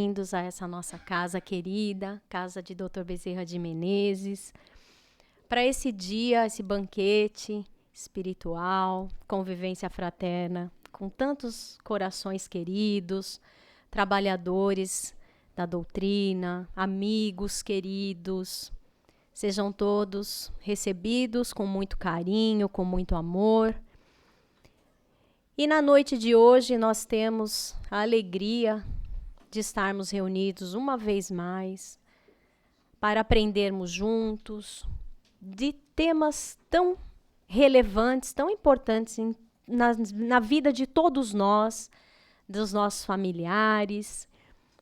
Bem-vindos a essa nossa casa querida, casa de Dr. Bezerra de Menezes, para esse dia, esse banquete espiritual, convivência fraterna, com tantos corações queridos, trabalhadores da doutrina, amigos queridos. Sejam todos recebidos com muito carinho, com muito amor. E na noite de hoje nós temos a alegria de estarmos reunidos uma vez mais para aprendermos juntos de temas tão relevantes, tão importantes na vida de todos nós, dos nossos familiares.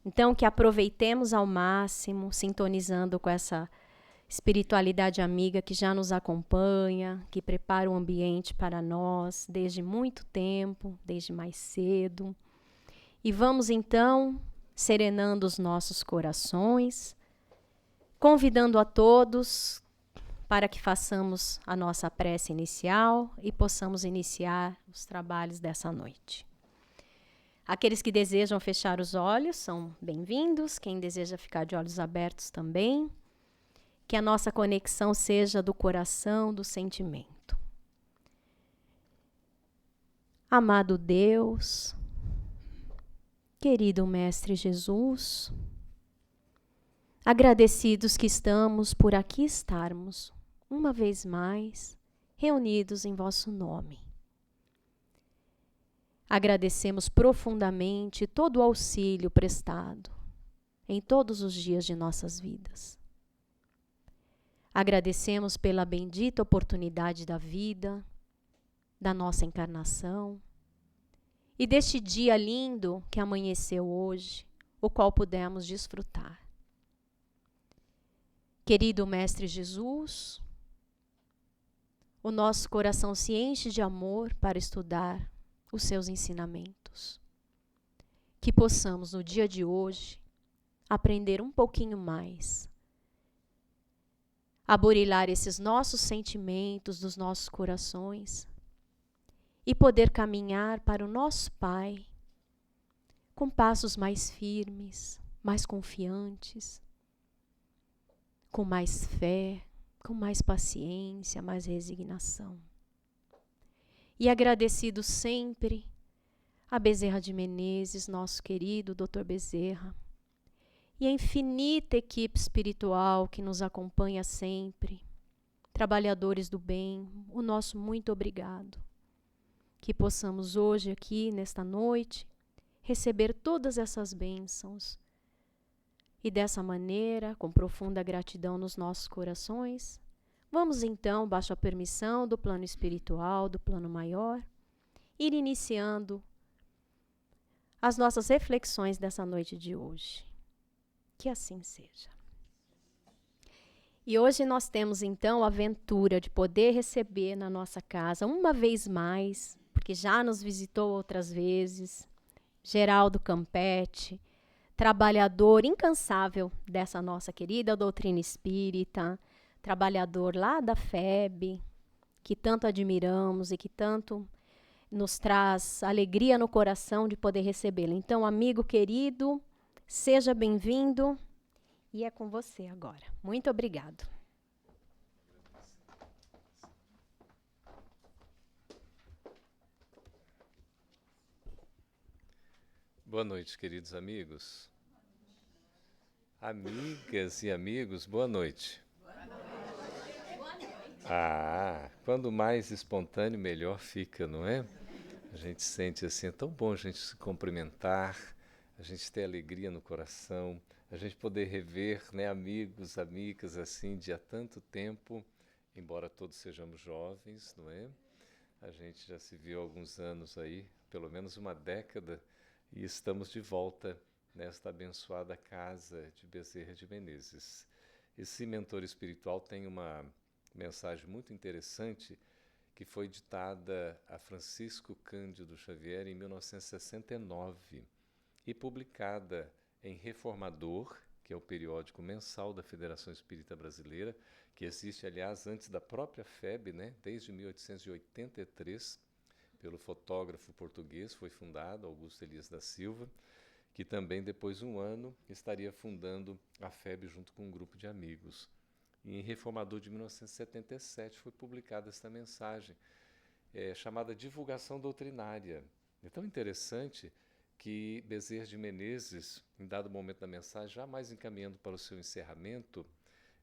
Então, que aproveitemos ao máximo, sintonizando com essa espiritualidade amiga que já nos acompanha, que prepara o ambiente para nós desde muito tempo, desde mais cedo. E vamos então serenando os nossos corações, convidando a todos para que façamos a nossa prece inicial e possamos iniciar os trabalhos dessa noite. Aqueles que desejam fechar os olhos são bem-vindos, quem deseja ficar de olhos abertos também. Que a nossa conexão seja do coração, do sentimento. Amado Deus, querido Mestre Jesus, agradecidos que estamos por aqui estarmos, uma vez mais, reunidos em vosso nome. Agradecemos profundamente todo o auxílio prestado em todos os dias de nossas vidas. Agradecemos pela bendita oportunidade da vida, da nossa encarnação e deste dia lindo que amanheceu hoje, o qual pudemos desfrutar. Querido Mestre Jesus, o nosso coração se enche de amor para estudar os seus ensinamentos. Que possamos, no dia de hoje, aprender um pouquinho mais, a burilar esses nossos sentimentos dos nossos corações e poder caminhar para o nosso Pai com passos mais firmes, mais confiantes, com mais fé, com mais paciência, mais resignação. E agradecido sempre a Bezerra de Menezes, nosso querido Dr. Bezerra, e a infinita equipe espiritual que nos acompanha sempre, trabalhadores do bem, o nosso muito obrigado. Que possamos hoje aqui, nesta noite, receber todas essas bênçãos e dessa maneira, com profunda gratidão nos nossos corações, vamos então, baixo a permissão do plano espiritual, do plano maior, ir iniciando as nossas reflexões dessa noite de hoje. Que assim seja. E hoje nós temos então a aventura de poder receber na nossa casa, uma vez mais, porque já nos visitou outras vezes, Geraldo Campetti, trabalhador incansável dessa nossa querida doutrina espírita, trabalhador lá da FEB, que tanto admiramos e que tanto nos traz alegria no coração de poder recebê-lo. Então, amigo querido, seja bem-vindo e é com você agora. Muito obrigado. Boa noite, queridos amigos. Amigas e amigos, boa noite. Quando mais espontâneo, melhor fica, não é? A gente sente assim, é tão bom a gente se cumprimentar, a gente ter alegria no coração, a gente poder rever, né, amigos, amigas, assim, de há tanto tempo, embora todos sejamos jovens, não é? A gente já se viu há alguns anos aí, pelo menos uma década, e estamos de volta nesta abençoada casa de Bezerra de Menezes. Esse mentor espiritual tem uma mensagem muito interessante que foi ditada a Francisco Cândido Xavier em 1969 e publicada em Reformador, que é o periódico mensal da Federação Espírita Brasileira, que existe, aliás, antes da própria FEB, né, desde 1883, pelo fotógrafo português, foi fundado, Augusto Elias da Silva, que também, depois de um ano, estaria fundando a FEB junto com um grupo de amigos. E em Reformador de 1977 foi publicada esta mensagem, chamada Divulgação Doutrinária. É tão interessante que Bezerra de Menezes, em dado momento da mensagem, jamais encaminhando para o seu encerramento,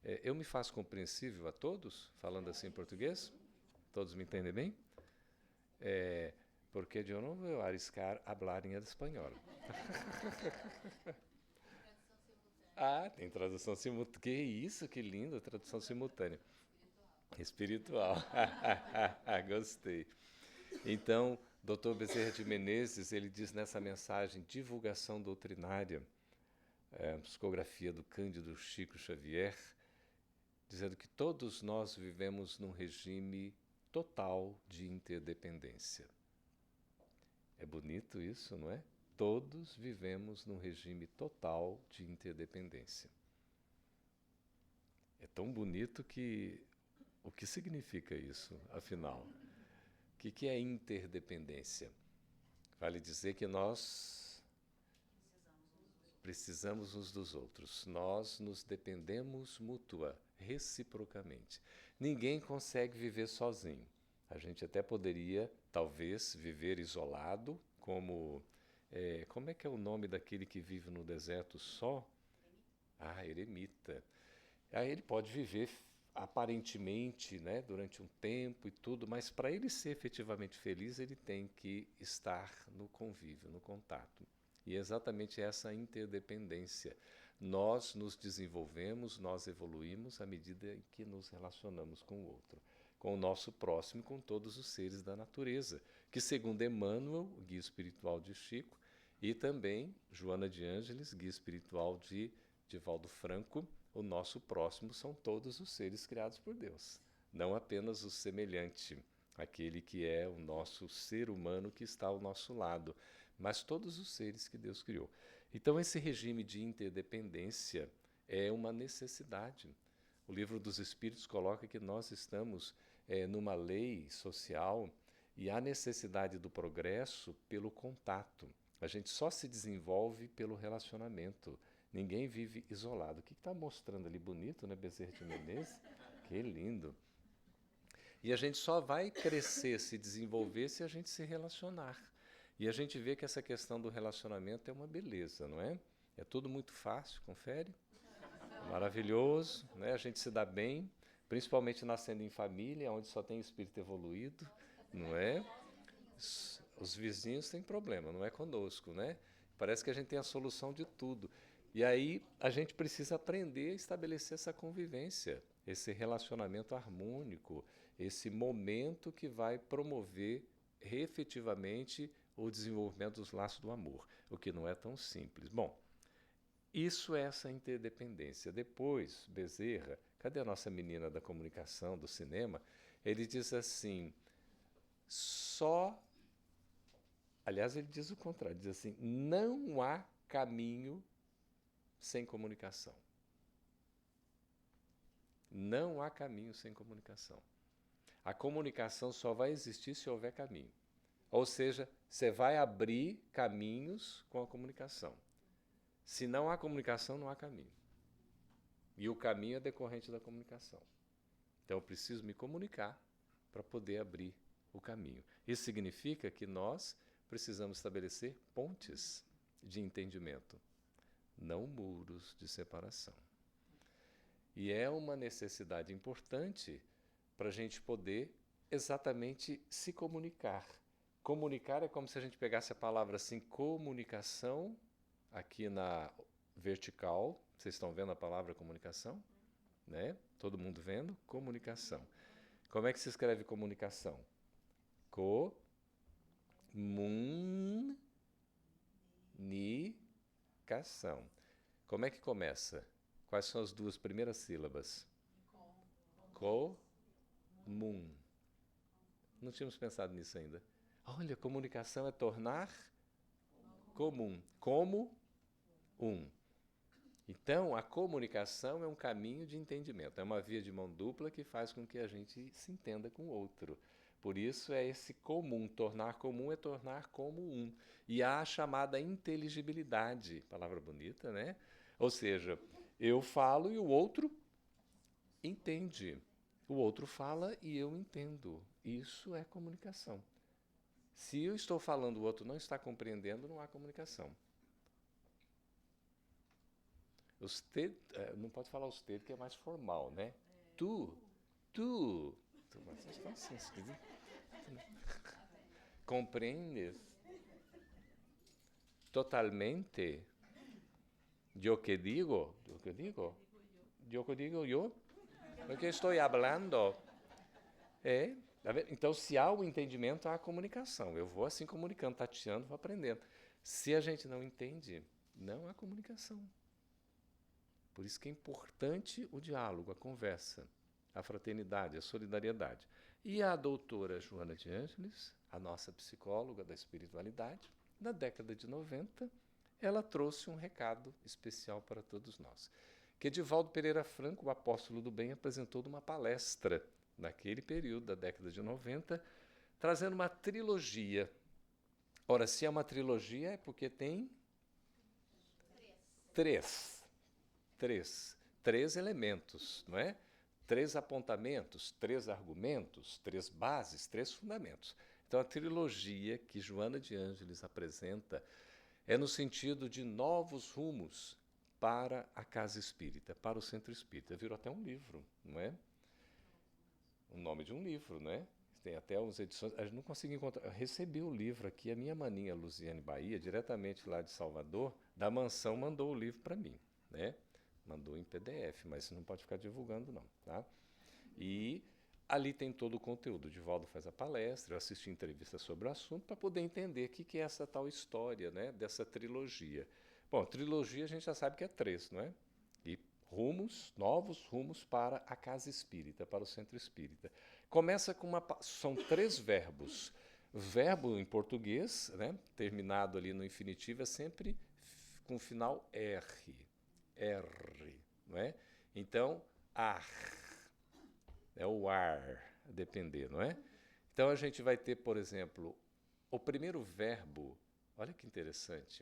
eu me faço compreensível a todos, falando assim em português? Todos me entendem bem? Porque eu não vou arriscar falar em espanhol. Ah, tem tradução simultânea. Que isso, que lindo, tradução simultânea. Espiritual. Gostei. Então, Dr. Bezerra de Menezes, ele diz nessa mensagem, Divulgação Doutrinária, psicografia do Cândido Chico Xavier, dizendo que todos nós vivemos num regime total de interdependência. É bonito isso, não é? Todos vivemos num regime total de interdependência. É tão bonito que... O que significa isso, afinal? O que é interdependência? Vale dizer que nós precisamos uns dos outros. Nós nos dependemos reciprocamente. Ninguém consegue viver sozinho. A gente até poderia, talvez, viver isolado, como é que é o nome daquele que vive no deserto só? Ah, eremita. Aí ele pode viver aparentemente, né, durante um tempo e tudo, mas para ele ser efetivamente feliz, ele tem que estar no convívio, no contato. E é exatamente essa interdependência. Nós nos desenvolvemos, nós evoluímos à medida em que nos relacionamos com o outro, com o nosso próximo, com todos os seres da natureza, que segundo Emmanuel, o guia espiritual de Chico, e também Joana de Ângeles, guia espiritual de Divaldo Franco, o nosso próximo são todos os seres criados por Deus, não apenas o semelhante, aquele que é o nosso ser humano que está ao nosso lado, mas todos os seres que Deus criou. Então, esse regime de interdependência é uma necessidade. O Livro dos Espíritos coloca que nós estamos numa lei social e há necessidade do progresso pelo contato. A gente só se desenvolve pelo relacionamento. Ninguém vive isolado. O que está mostrando ali bonito, né, Bezerra de Menezes? Que lindo. E a gente só vai crescer, se desenvolver, se a gente se relacionar. E a gente vê que essa questão do relacionamento é uma beleza, não é? É tudo muito fácil, confere? Maravilhoso, né? A gente se dá bem, principalmente nascendo em família, onde só tem espírito evoluído, não é? Os vizinhos têm problema, não é conosco, né? Parece que a gente tem a solução de tudo. E aí a gente precisa aprender a estabelecer essa convivência, esse relacionamento harmônico, esse momento que vai promover efetivamente o desenvolvimento dos laços do amor, o que não é tão simples. Bom, isso é essa interdependência. Depois, Bezerra, cadê a nossa menina da comunicação, do cinema? Ele diz assim, aliás, ele diz o contrário, diz assim, não há caminho sem comunicação. Não há caminho sem comunicação. A comunicação só vai existir se houver caminho. Ou seja, você vai abrir caminhos com a comunicação. Se não há comunicação, não há caminho. E o caminho é decorrente da comunicação. Então eu preciso me comunicar para poder abrir o caminho. Isso significa que nós precisamos estabelecer pontes de entendimento, não muros de separação. E é uma necessidade importante para a gente poder exatamente se comunicar. Comunicar é como se a gente pegasse a palavra assim, comunicação, aqui na vertical, vocês estão vendo a palavra comunicação? Né? Todo mundo vendo? Comunicação. Como é que se escreve comunicação? Comunicação. Como é que começa? Quais são as duas primeiras sílabas? Comum. Não tínhamos pensado nisso ainda. Olha, comunicação é tornar comum. Como um. Então, a comunicação é um caminho de entendimento. É uma via de mão dupla que faz com que a gente se entenda com o outro. Por isso é esse comum. Tornar comum é tornar como um. E há a chamada inteligibilidade, palavra bonita, né? Ou seja, eu falo e o outro entende. O outro fala e eu entendo. Isso é comunicação. Se eu estou falando, o outro não está compreendendo, não há comunicação. Não pode falar usted, que é mais formal, né? Tu. Vocês estão assim, esquisito. Compreendes totalmente yo que digo, yo que digo, yo que digo yo, o que estou falando. Tá vendo? Então, se há o entendimento, há a comunicação. Eu vou assim comunicando, tateando, vou aprendendo. Se a gente não entende, não há comunicação. Por isso que é importante o diálogo, a conversa, a fraternidade, a solidariedade. E a doutora Joana de Ângeles, a nossa psicóloga da espiritualidade, na década de 90, ela trouxe um recado especial para todos nós. Que Edivaldo Pereira Franco, o apóstolo do bem, apresentou numa palestra naquele período da década de 90, trazendo uma trilogia. Ora, se é uma trilogia é porque tem três elementos, não é? 3 apontamentos, 3 argumentos, 3 bases, 3 fundamentos. Então, a trilogia que Joana de Ângeles apresenta é no sentido de novos rumos para a casa espírita, para o centro espírita. Virou até um livro, não é? O nome de um livro, não é? Tem até umas edições. A gente não consegui encontrar. Eu recebi o livro aqui, a minha maninha Luziane Bahia, diretamente lá de Salvador, da mansão, mandou o livro para mim, né? Mandou em PDF, mas não pode ficar divulgando, não, tá? E ali tem todo o conteúdo. O Divaldo faz a palestra, eu assisti entrevista sobre o assunto para poder entender o que é essa tal história, né, dessa trilogia. Bom, trilogia a gente já sabe que é 3, não é? E novos rumos para a casa espírita, para o centro espírita. Começa com são 3 verbos. Verbo em português, né, terminado ali no infinitivo, é sempre com o final R. R, não é? Então, ar. É o ar, a depender, não é? Então a gente vai ter, por exemplo, o primeiro verbo, olha que interessante,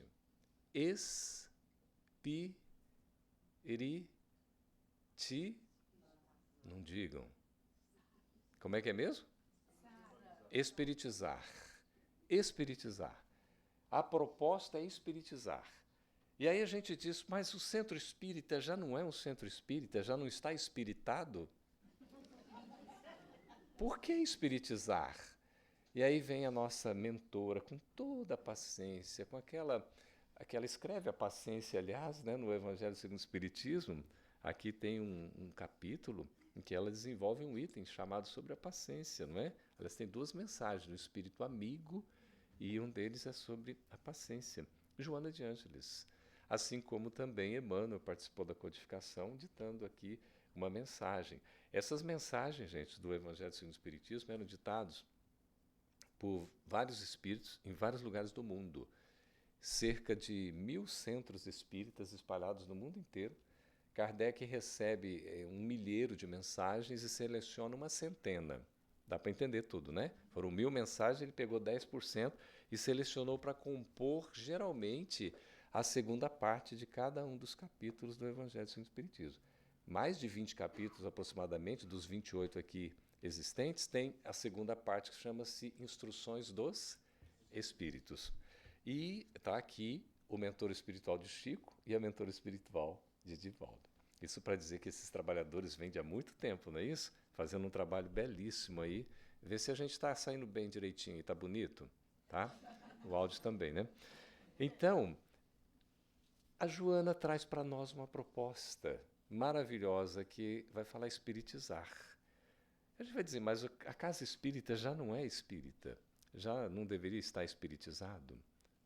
não digam. Como é que é mesmo? Espiritizar. Espiritizar. A proposta é espiritizar. E aí a gente diz, mas o centro espírita já não é um centro espírita, já não está espiritado? Por que espiritizar? E aí vem a nossa mentora, com toda a paciência, com aquela escreve a paciência, aliás, né, no Evangelho segundo o Espiritismo, aqui tem um capítulo em que ela desenvolve um item chamado sobre a paciência, não é? Elas têm 2 mensagens, no espírito amigo, e um deles é sobre a paciência. Joana de Ângeles. Assim como também Emmanuel participou da codificação, ditando aqui uma mensagem. Essas mensagens, gente, do Evangelho segundo o Espiritismo eram ditados por vários espíritos em vários lugares do mundo. Cerca de 1000 centros espíritas espalhados no mundo inteiro. Kardec recebe 1 milheiro de mensagens e seleciona uma centena. Dá para entender tudo, né? Foram 1000 mensagens, ele pegou 10% e selecionou para compor, geralmente, a segunda parte de cada um dos capítulos do Evangelho segundo o Espiritismo. Mais de 20 capítulos, aproximadamente, dos 28 aqui existentes, tem a segunda parte que chama-se Instruções dos Espíritos. E está aqui o mentor espiritual de Chico e a mentora espiritual de Divaldo. Isso para dizer que esses trabalhadores vêm de há muito tempo, não é isso? Fazendo um trabalho belíssimo aí. Vê se a gente está saindo bem direitinho e está bonito, tá? O áudio também, né? Então, a Joana traz para nós uma proposta maravilhosa que vai falar espiritizar. A gente vai dizer, mas a casa espírita já não é espírita? Já não deveria estar espiritizado?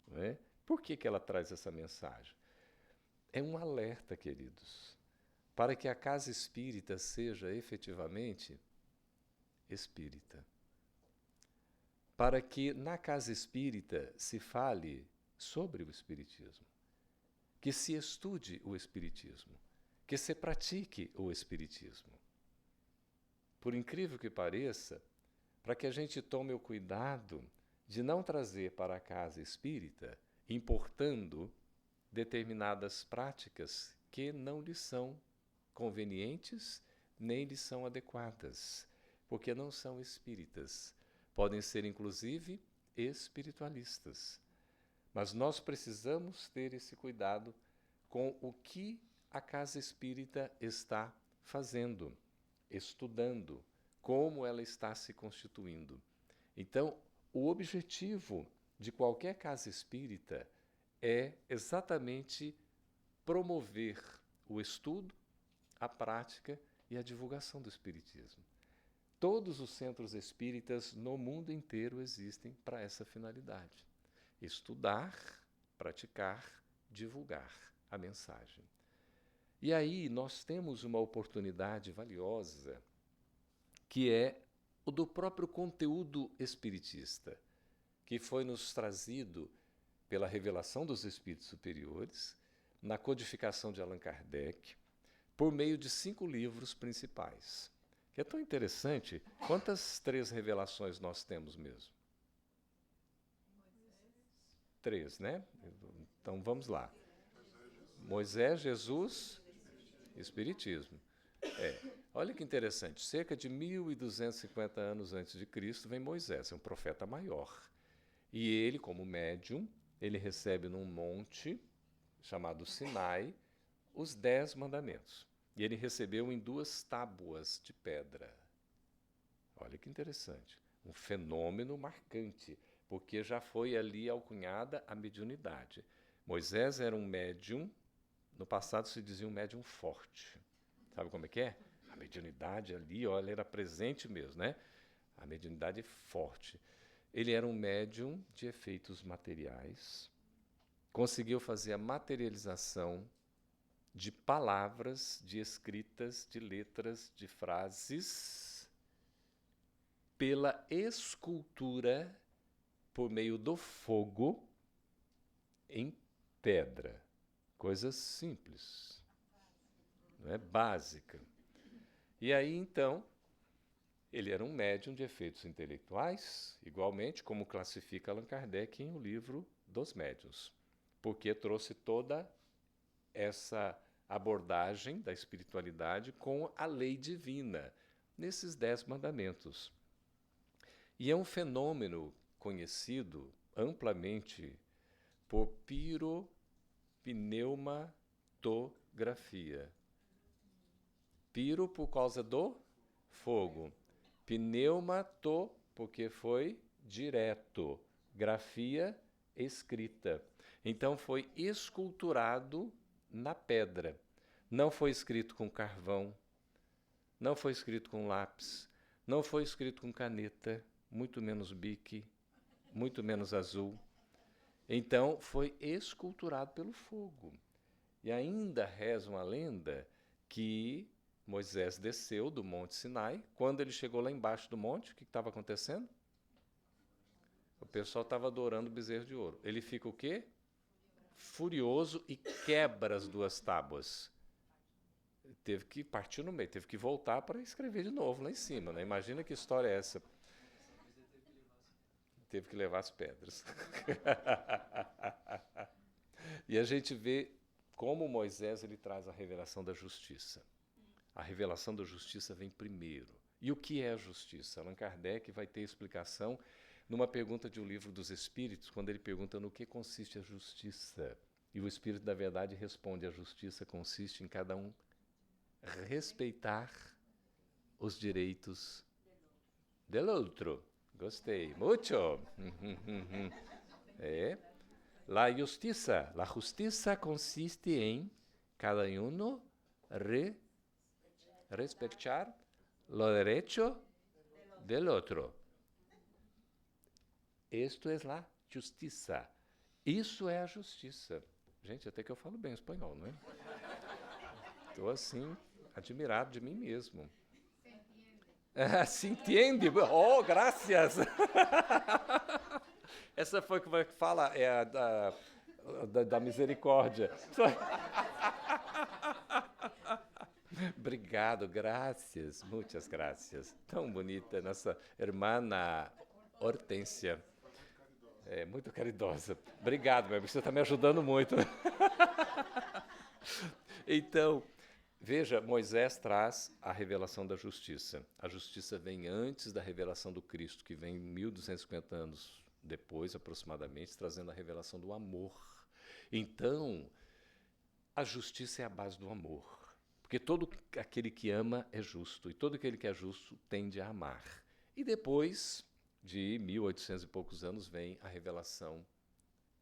Não é? Por que ela traz essa mensagem? É um alerta, queridos, para que a casa espírita seja efetivamente espírita. Para que na casa espírita se fale sobre o espiritismo, que se estude o espiritismo, que se pratique o espiritismo. Por incrível que pareça, para que a gente tome o cuidado de não trazer para a casa espírita, importando determinadas práticas que não lhe são convenientes nem lhe são adequadas, porque não são espíritas. Podem ser, inclusive, espiritualistas. Mas nós precisamos ter esse cuidado com o que a casa espírita está fazendo, estudando, como ela está se constituindo. Então, o objetivo de qualquer casa espírita é exatamente promover o estudo, a prática e a divulgação do espiritismo. Todos os centros espíritas no mundo inteiro existem para essa finalidade: estudar, praticar, divulgar a mensagem. E aí nós temos uma oportunidade valiosa, que é o do próprio conteúdo espiritista, que foi nos trazido pela revelação dos espíritos superiores, na codificação de Allan Kardec, por meio de 5 livros principais. Que é tão interessante. Quantas 3 revelações nós temos mesmo? 3, né? Então vamos lá. Moisés, Jesus, Espiritismo. Olha que interessante. Cerca de 1.250 anos antes de Cristo vem Moisés, é um profeta maior. E ele, como médium, ele recebe num monte chamado Sinai os 10 mandamentos. E ele recebeu em 2 tábuas de pedra. Olha que interessante. Um fenômeno marcante, porque já foi ali alcunhada a mediunidade. Moisés era um médium, no passado se dizia um médium forte. Sabe como é que é? A mediunidade ali, olha, era presente mesmo, né? A mediunidade forte. Ele era um médium de efeitos materiais, conseguiu fazer a materialização de palavras, de escritas, de letras, de frases, pela escultura por meio do fogo em pedra. Coisa simples, não é? Básica. E aí, então, ele era um médium de efeitos intelectuais, igualmente, como classifica Allan Kardec em O Livro dos Médiuns, porque trouxe toda essa abordagem da espiritualidade com a lei divina, nesses 10 mandamentos. E é um fenômeno conhecido amplamente por piropneumatografia. Piro por causa do fogo. Pneumato, porque foi direto. Grafia, escrita. Então foi esculturado na pedra. Não foi escrito com carvão, não foi escrito com lápis, não foi escrito com caneta, muito menos bique, muito menos azul. Então foi esculturado pelo fogo. E ainda reza uma lenda que Moisés desceu do Monte Sinai. Quando ele chegou lá embaixo do monte, o que estava acontecendo? O pessoal estava adorando o bezerro de ouro. Ele fica o quê? Furioso e quebra as 2 tábuas. Teve que partir no meio, teve que voltar para escrever de novo lá em cima, né? Imagina que história é essa. Teve que levar as pedras. E a gente vê como Moisés ele traz a revelação da justiça. A revelação da justiça vem primeiro. E o que é a justiça? Allan Kardec vai ter explicação numa pergunta de O Livro dos Espíritos, quando ele pergunta no que consiste a justiça. E o Espírito da Verdade responde: a justiça consiste em cada um respeitar os direitos del outro. Gostei. Mucho. La justiça consiste em cada uno respeitar o direito del outro. Isto é a justiça. Isso é a justiça. Gente, até que eu falo bem espanhol, não é? Estou assim, admirado de mim mesmo. Se entende? Oh, graças! Essa foi como é que fala, é a da misericórdia. Obrigado, graças, muitas graças. Tão bonita, nossa irmã Hortência. É muito caridosa. Obrigado, meu amigo, você está me ajudando muito. Então, veja, Moisés traz a revelação da justiça. A justiça vem antes da revelação do Cristo, que vem 1250 anos depois, aproximadamente, trazendo a revelação do amor. Então, a justiça é a base do amor. Porque todo aquele que ama é justo, e todo aquele que é justo tende a amar. E depois de 1800 e poucos anos vem a revelação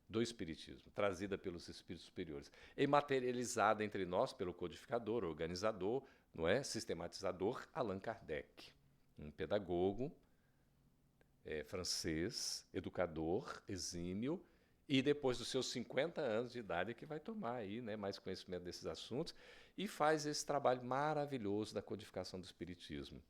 do Espiritismo, trazida pelos espíritos superiores, e materializada entre nós pelo codificador, organizador, não é, sistematizador Allan Kardec, um pedagogo francês, educador, exímio, e depois dos seus 50 anos de idade é que vai tomar aí, né, mais conhecimento desses assuntos e faz esse trabalho maravilhoso da codificação do Espiritismo.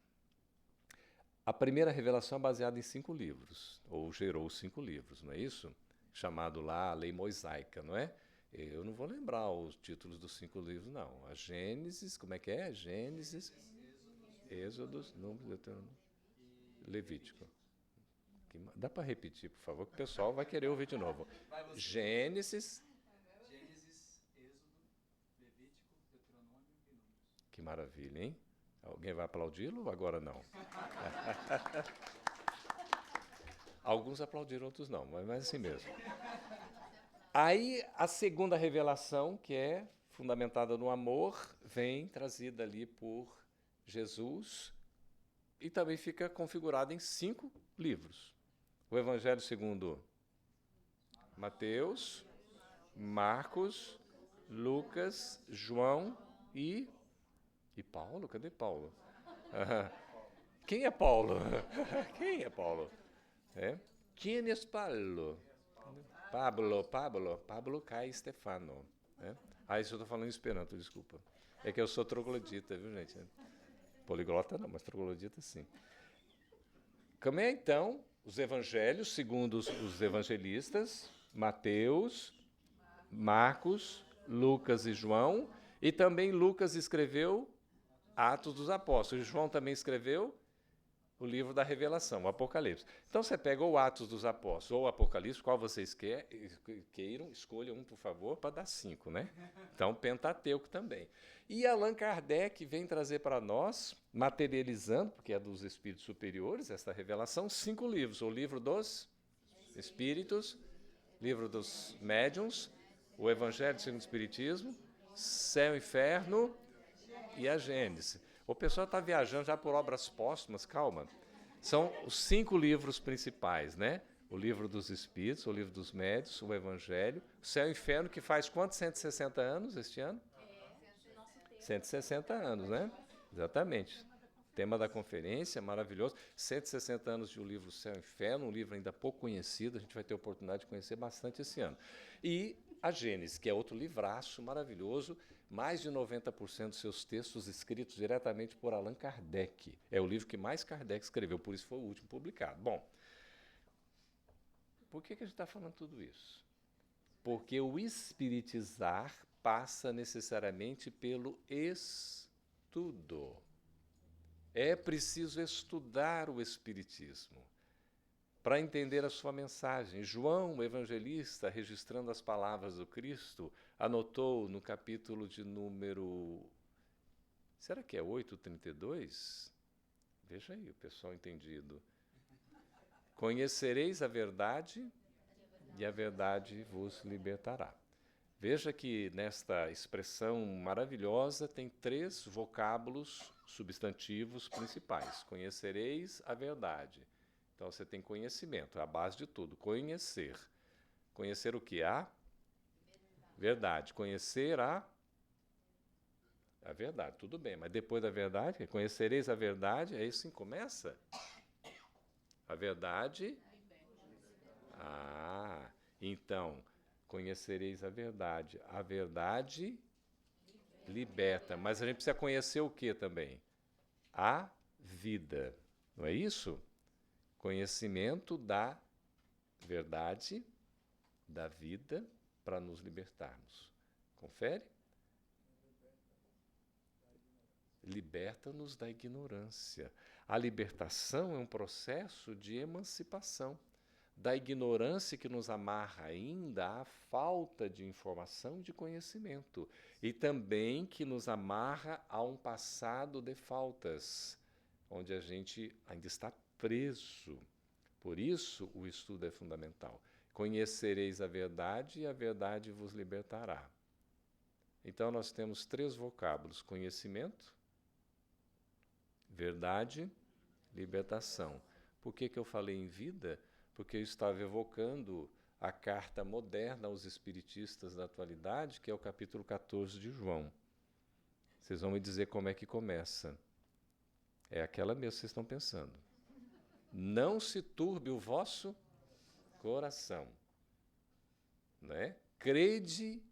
A primeira revelação é baseada em 5 livros, ou gerou 5 livros, não é isso? Chamado lá a Lei Mosaica, não é? Eu não vou lembrar os títulos dos 5 livros, não. A Gênesis, como é que é? Gênesis, Êxodo, Números, Deuteronômio, Levítico. Dá para repetir, por favor, que o pessoal vai querer ouvir de novo. Gênesis, Êxodo, Levítico, Deuteronômio e Números. Que maravilha, hein? Alguém vai aplaudi-lo ou agora não? Alguns aplaudiram, outros não, mas assim mesmo. Aí a segunda revelação, que é fundamentada no amor, vem trazida ali por Jesus e também fica configurada em 5 livros. O Evangelho segundo Mateus, Marcos, Lucas, João e Paulo? Cadê Paulo? Quem é Paulo? Quem é Paulo? Quem é Paulo? Pablo Cai Stefano. Isso eu estou falando em esperanto, desculpa. É que eu sou troglodita, viu, gente? Poliglota não, mas troglodita sim. Como é, então, os evangelhos, segundo os evangelistas, Mateus, Marcos, Lucas e João, e também Lucas escreveu Atos dos Apóstolos. João também escreveu o livro da Revelação, o Apocalipse. Então você pega o Atos dos Apóstolos ou o Apocalipse, qual vocês queiram, escolha um, por favor, para dar 5, né? Então, Pentateuco também. E Allan Kardec vem trazer para nós, materializando, porque é dos espíritos superiores, esta revelação, 5 livros. O livro dos Espíritos, livro dos Médiuns, o Evangelho segundo o Espiritismo, Céu e Inferno e a Gênesis. O pessoal está viajando já por obras póstumas, calma. São os 5 livros principais, né? O livro dos Espíritos, o livro dos Médiuns, o Evangelho, o Céu e o Inferno, que faz quantos 160 anos este ano? 160 anos, né? Exatamente. Tema da conferência, maravilhoso. 160 anos de o livro Céu e Inferno, um livro ainda pouco conhecido, a gente vai ter a oportunidade de conhecer bastante esse ano. E a Gênesis, que é outro livraço maravilhoso, mais de 90% dos seus textos escritos diretamente por Allan Kardec. É o livro que mais Kardec escreveu, por isso foi o último publicado. Bom, por que a gente está falando tudo isso? Porque o espiritizar passa necessariamente pelo estudo. É preciso estudar o Espiritismo para entender a sua mensagem. João, o evangelista, registrando as palavras do Cristo, anotou no capítulo de número... Será que é 8:32? Veja aí, o pessoal entendido. Conhecereis a verdade e a verdade vos libertará. Veja que nesta expressão maravilhosa tem 3 vocábulos substantivos principais. Conhecereis a verdade. Então você tem conhecimento, é a base de tudo. Conhecer. Conhecer o que? A verdade. Conhecer a verdade. Tudo bem, mas depois da verdade, conhecereis a verdade, aí sim começa. A verdade. Então, conhecereis a verdade. A verdade liberta. Mas a gente precisa conhecer o que também? A vida. Não é isso? Conhecimento da verdade, da vida, para nos libertarmos. Confere? liberta-nos da ignorância. A libertação é um processo de emancipação da ignorância que nos amarra ainda à falta de informação e de conhecimento, e também que nos amarra a um passado de faltas, onde a gente ainda está preso. Por isso, o estudo é fundamental. Conhecereis a verdade e a verdade vos libertará. Então, nós temos 3 vocábulos: conhecimento, verdade, libertação. Por que eu falei em vida? Porque eu estava evocando a carta moderna aos espiritistas da atualidade, que é o capítulo 14 de João. Vocês vão me dizer como é que começa. É aquela mesmo que vocês estão pensando. Não se turbe o vosso coração. Né? Crede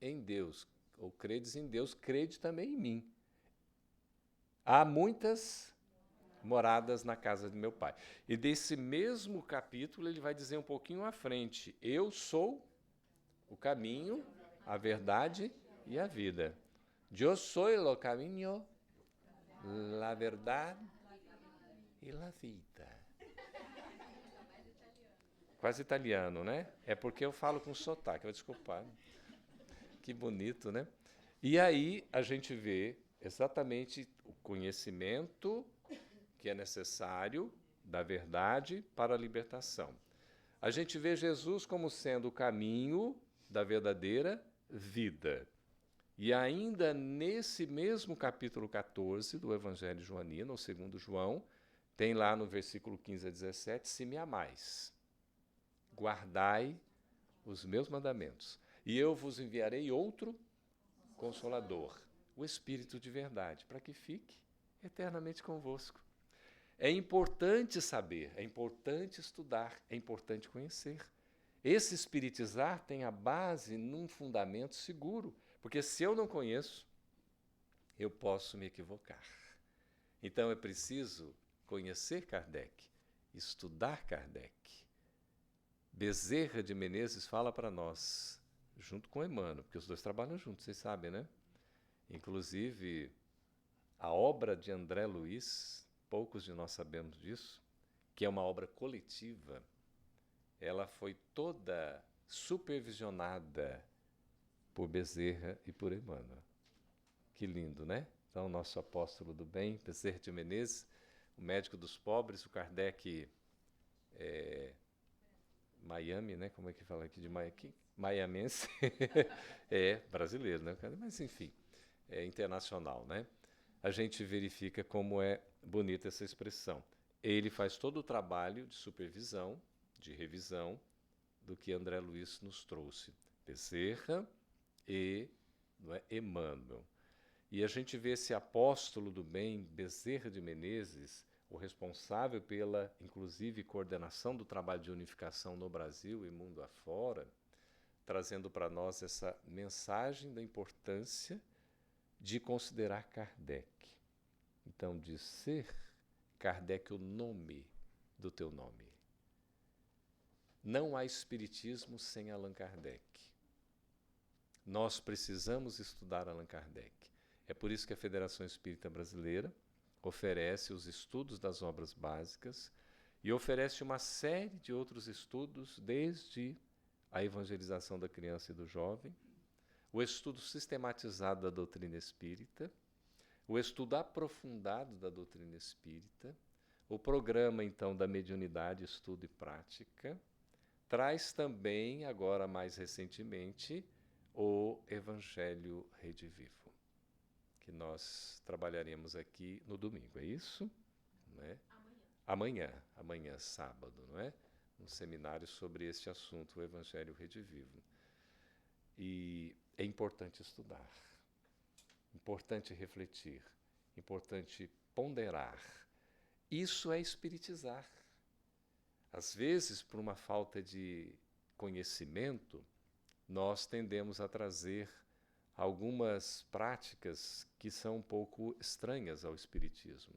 em Deus, ou credes em Deus, crede também em mim. Há muitas moradas na casa de meu pai. E desse mesmo capítulo ele vai dizer um pouquinho à frente: eu sou o caminho, a verdade e a vida. Yo soy el camino, la verdad e la vida. Quase italiano, né? É porque eu falo com sotaque, vai desculpar. Que bonito, né? E aí a gente vê exatamente o conhecimento que é necessário da verdade para a libertação. A gente vê Jesus como sendo o caminho da verdadeira vida. E ainda nesse mesmo capítulo 14 do Evangelho joanino, ou segundo João, tem lá no versículo 15 a 17, se me amais, guardai os meus mandamentos, e eu vos enviarei outro Consolador, o Espírito de verdade, para que fique eternamente convosco. É importante saber, é importante estudar, é importante conhecer. Esse espiritizar tem a base num fundamento seguro, porque se eu não conheço, eu posso me equivocar. Então é preciso conhecer Kardec, estudar Kardec. Bezerra de Menezes fala para nós, junto com Emmanuel, porque os dois trabalham juntos, vocês sabem, né? Inclusive, a obra de André Luiz, poucos de nós sabemos disso, que é uma obra coletiva, ela foi toda supervisionada por Bezerra e por Emmanuel. Que lindo, né? Então, nosso apóstolo do bem, Bezerra de Menezes, o médico dos pobres, o Kardec Miami, né? Como é que fala aqui de Miami? Miamense. É brasileiro, né? Mas, enfim, é internacional, né? A gente verifica como é bonita essa expressão. Ele faz todo o trabalho de supervisão, de revisão, do que André Luiz nos trouxe. Bezerra e Emmanuel. E a gente vê esse apóstolo do bem, Bezerra de Menezes, o responsável pela, inclusive, coordenação do trabalho de unificação no Brasil e mundo afora, trazendo para nós essa mensagem da importância de considerar Kardec. Então, de ser Kardec o nome do teu nome. Não há espiritismo sem Allan Kardec. Nós precisamos estudar Allan Kardec. É por isso que a Federação Espírita Brasileira oferece os estudos das obras básicas e oferece uma série de outros estudos, desde a evangelização da criança e do jovem, o estudo sistematizado da doutrina espírita, o estudo aprofundado da doutrina espírita, o programa, então, da mediunidade, estudo e prática, traz também, agora mais recentemente, o Evangelho Redivivo, que nós trabalharemos aqui no domingo, é isso? Não é? Amanhã, sábado, não é? Um seminário sobre este assunto, o Evangelho Redivivo. E é importante estudar, importante refletir, importante ponderar. Isso é espiritizar. Às vezes, por uma falta de conhecimento, nós tendemos a trazer algumas práticas que são um pouco estranhas ao espiritismo.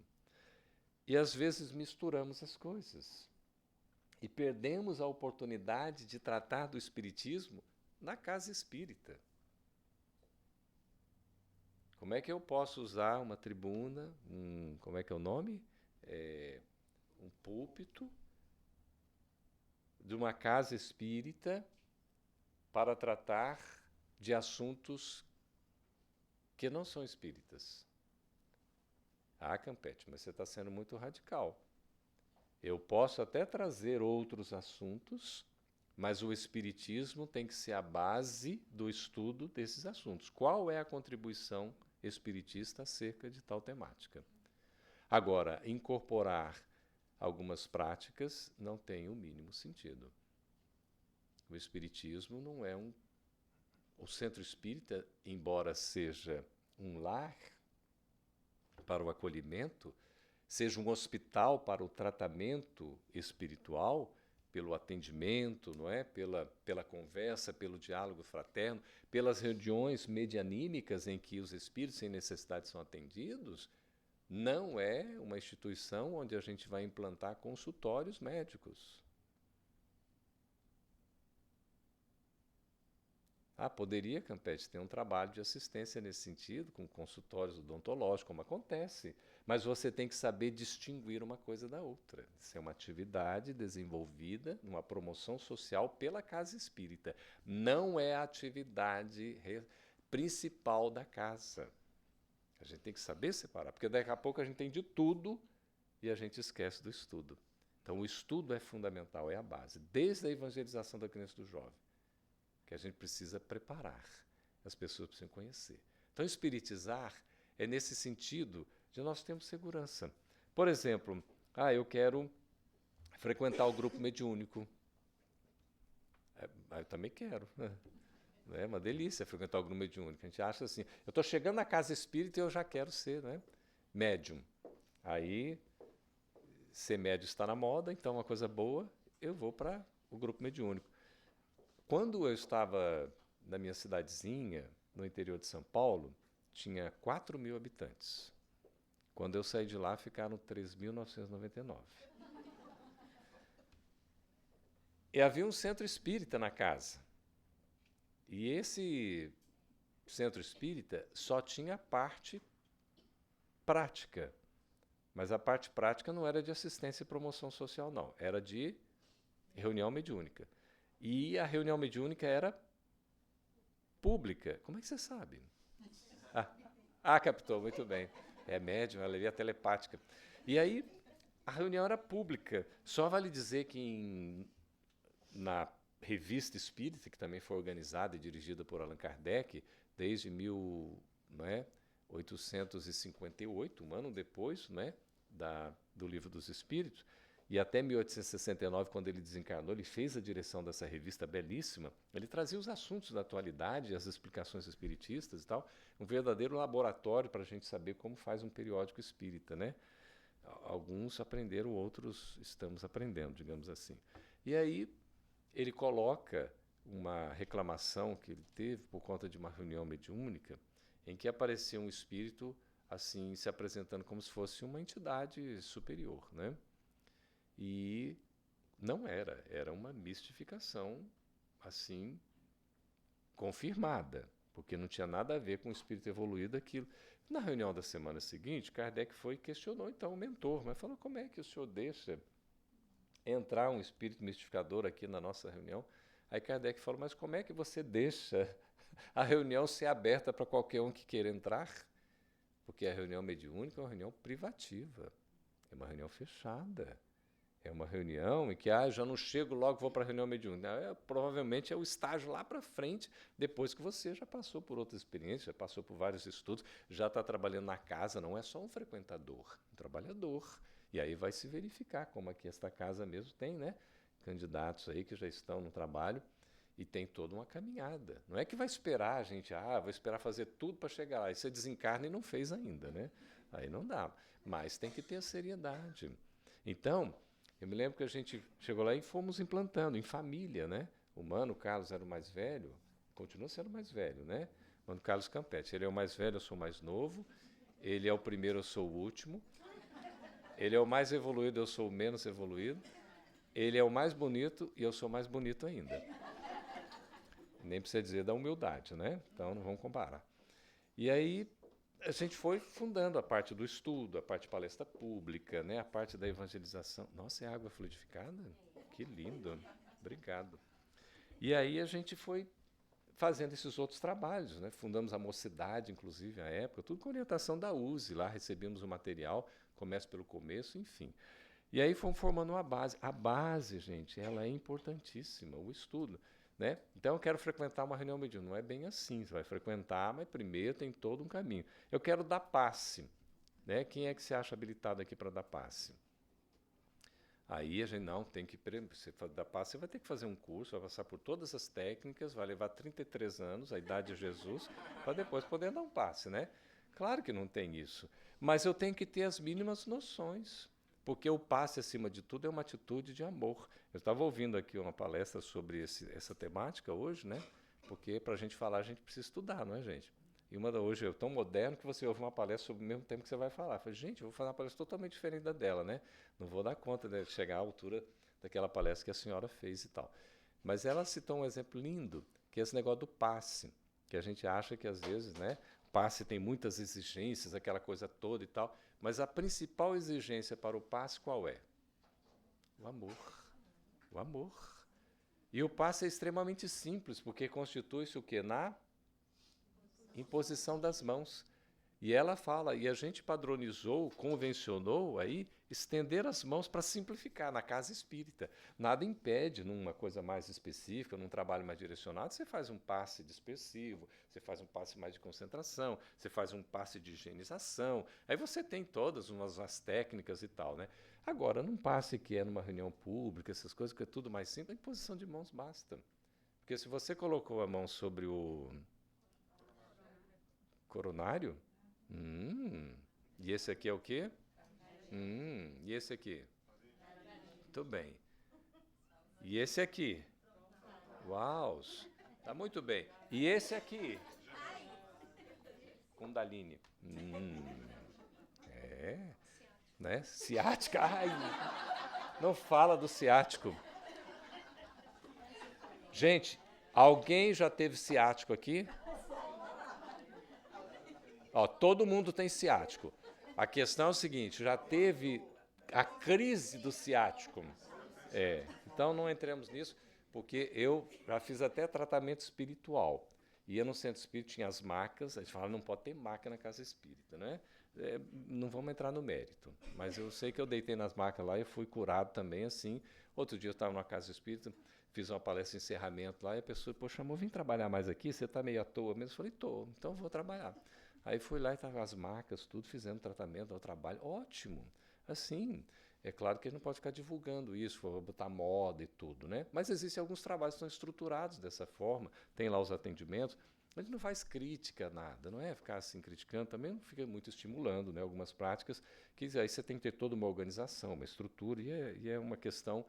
E às vezes misturamos as coisas e perdemos a oportunidade de tratar do espiritismo na casa espírita. Como é que eu posso usar uma tribuna, como é que é o nome? Um púlpito de uma casa espírita para tratar de assuntos que não são espíritas? Ah, Campete, mas você está sendo muito radical. Eu posso até trazer outros assuntos, mas o espiritismo tem que ser a base do estudo desses assuntos. Qual é a contribuição espiritista acerca de tal temática? Agora, incorporar algumas práticas não tem o mínimo sentido. O espiritismo não é o centro espírita, embora seja um lar para o acolhimento, seja um hospital para o tratamento espiritual, pelo atendimento, não é? Pela conversa, pelo diálogo fraterno, pelas reuniões medianímicas em que os espíritos sem necessidade são atendidos, não é uma instituição onde a gente vai implantar consultórios médicos. Poderia, Campete, ter um trabalho de assistência nesse sentido, com consultórios odontológicos, como acontece, mas você tem que saber distinguir uma coisa da outra. Isso é uma atividade desenvolvida numa promoção social pela casa espírita. Não é a atividade principal da casa. A gente tem que saber separar, porque daqui a pouco a gente tem de tudo e a gente esquece do estudo. Então, o estudo é fundamental, é a base, desde a evangelização da criança e do jovem, que a gente precisa preparar, as pessoas precisam conhecer. Então, espiritizar é nesse sentido de nós termos segurança. Por exemplo, eu quero frequentar o grupo mediúnico. Eu também quero. É uma delícia frequentar o grupo mediúnico. A gente acha assim, eu estou chegando na casa espírita e eu já quero ser, né, médium. Aí, ser médium está na moda, então é uma coisa boa, eu vou para o grupo mediúnico. Quando eu estava na minha cidadezinha, no interior de São Paulo, tinha 4.000 habitantes. Quando eu saí de lá, ficaram 3.999. E havia um centro espírita na casa. E esse centro espírita só tinha a parte prática. Mas a parte prática não era de assistência e promoção social, não. Era de reunião mediúnica. E a reunião mediúnica era pública. Como é que você sabe? Captou, muito bem. É médium, ela é telepática. E aí, a reunião era pública. Só vale dizer que na Revista Espírita, que também foi organizada e dirigida por Allan Kardec, desde 1858, um ano depois, né, do Livro dos Espíritos, e até 1869, quando ele desencarnou, ele fez a direção dessa revista belíssima. Ele trazia os assuntos da atualidade, as explicações espiritistas e tal, um verdadeiro laboratório para a gente saber como faz um periódico espírita, né? Alguns aprenderam, outros estamos aprendendo, digamos assim. E aí ele coloca uma reclamação que ele teve por conta de uma reunião mediúnica, em que aparecia um espírito assim se apresentando como se fosse uma entidade superior, né? E não era uma mistificação assim confirmada, porque não tinha nada a ver com o espírito evoluído aquilo. Na reunião da semana seguinte, Kardec foi e questionou então o mentor, mas falou: como é que o senhor deixa entrar um espírito mistificador aqui na nossa reunião? Aí Kardec falou: mas como é que você deixa a reunião ser aberta para qualquer um que queira entrar? Porque a reunião mediúnica é uma reunião privativa, é uma reunião fechada. É uma reunião em que já não chego logo, vou para a reunião mediúnica. Provavelmente é o estágio lá para frente, depois que você já passou por outra experiência, já passou por vários estudos, já está trabalhando na casa, não é só um frequentador, um trabalhador. E aí vai se verificar, como aqui esta casa mesmo tem, né, candidatos aí que já estão no trabalho e tem toda uma caminhada. Não é que vai esperar a gente, vou esperar fazer tudo para chegar lá. Aí você desencarna e não fez ainda, né? Aí não dá. Mas tem que ter a seriedade. Então, eu me lembro que a gente chegou lá e fomos implantando em família, né? O Mano Carlos era o mais velho, continua sendo o mais velho, né? Mano Carlos Campete. Ele é o mais velho, eu sou o mais novo. Ele é o primeiro, eu sou o último. Ele é o mais evoluído, eu sou o menos evoluído. Ele é o mais bonito e eu sou mais bonito ainda. Nem precisa dizer da humildade, né? Então não vamos comparar. E aí a gente foi fundando a parte do estudo, a parte de palestra pública, né, a parte da evangelização. Nossa, é água fluidificada? Que lindo. Obrigado. E aí a gente foi fazendo esses outros trabalhos, né? Fundamos a Mocidade, inclusive, à época, tudo com orientação da USE. Lá recebíamos o material, começa pelo começo, enfim. E aí fomos formando uma base. A base, gente, ela é importantíssima, o estudo. Né? Então, eu quero frequentar uma reunião mediúnica. Não é bem assim, você vai frequentar, mas primeiro tem todo um caminho. Eu quero dar passe. Né? Quem é que se acha habilitado aqui para dar passe? Aí a gente não tem que. Você dar passe, você vai ter que fazer um curso, vai passar por todas as técnicas, vai levar 33 anos, a idade de Jesus, para depois poder dar um passe. Né? Claro que não tem isso. Mas eu tenho que ter as mínimas noções. Porque o passe, acima de tudo, é uma atitude de amor. Eu estava ouvindo aqui uma palestra sobre essa temática hoje, né? Porque para a gente falar, a gente precisa estudar, não é, gente? E hoje é tão moderno que você ouve uma palestra sobre o mesmo tempo que você vai falar. Eu falei, gente, eu vou fazer uma palestra totalmente diferente da dela, né? Não vou dar conta de chegar à altura daquela palestra que a senhora fez e tal. Mas ela citou um exemplo lindo, que é esse negócio do passe, que a gente acha que às vezes, né? Passe tem muitas exigências, aquela coisa toda e tal. Mas a principal exigência para o passe qual é? O amor. O amor. E o passe é extremamente simples, porque constitui-se o quê? Na imposição das mãos. E ela fala, e a gente padronizou, convencionou aí, estender as mãos para simplificar na casa espírita. Nada impede, numa coisa mais específica, num trabalho mais direcionado, você faz um passe dispersivo, você faz um passe mais de concentração, você faz um passe de higienização. Aí você tem todas umas técnicas e tal, né? Agora, num passe que é numa reunião pública, essas coisas que é tudo mais simples, a imposição de mãos basta. Porque se você colocou a mão sobre o coronário, e esse aqui é o quê? E esse aqui? Muito bem. E esse aqui? Uau! Tá muito bem. E esse aqui? Kundalini. É. Né? Ciática. Ai, não fala do ciático. Gente, alguém já teve ciático aqui? Ó, todo mundo tem ciático. A questão é o seguinte, já teve a crise do ciático. Então não entremos nisso, porque eu já fiz até tratamento espiritual. Ia no centro espírita, tinha as macas, a gente fala, não pode ter maca na casa espírita, né? Não vamos entrar no mérito, mas eu sei que eu deitei nas macas lá e fui curado também, assim. Outro dia eu estava numa casa espírita, fiz uma palestra de encerramento lá, e a pessoa, poxa, amor, vim trabalhar mais aqui, você está meio à toa mesmo? Eu falei, tô, então vou trabalhar. Aí fui lá e estava as macas, tudo, fizendo tratamento, ao trabalho, ótimo. Assim, é claro que a gente não pode ficar divulgando isso, vou botar moda e tudo, né? Mas existem alguns trabalhos que estão estruturados dessa forma, tem lá os atendimentos, a gente não faz crítica a nada, não é ficar assim criticando, também não fica muito estimulando, né? Algumas práticas, que aí você tem que ter toda uma organização, uma estrutura, e é uma questão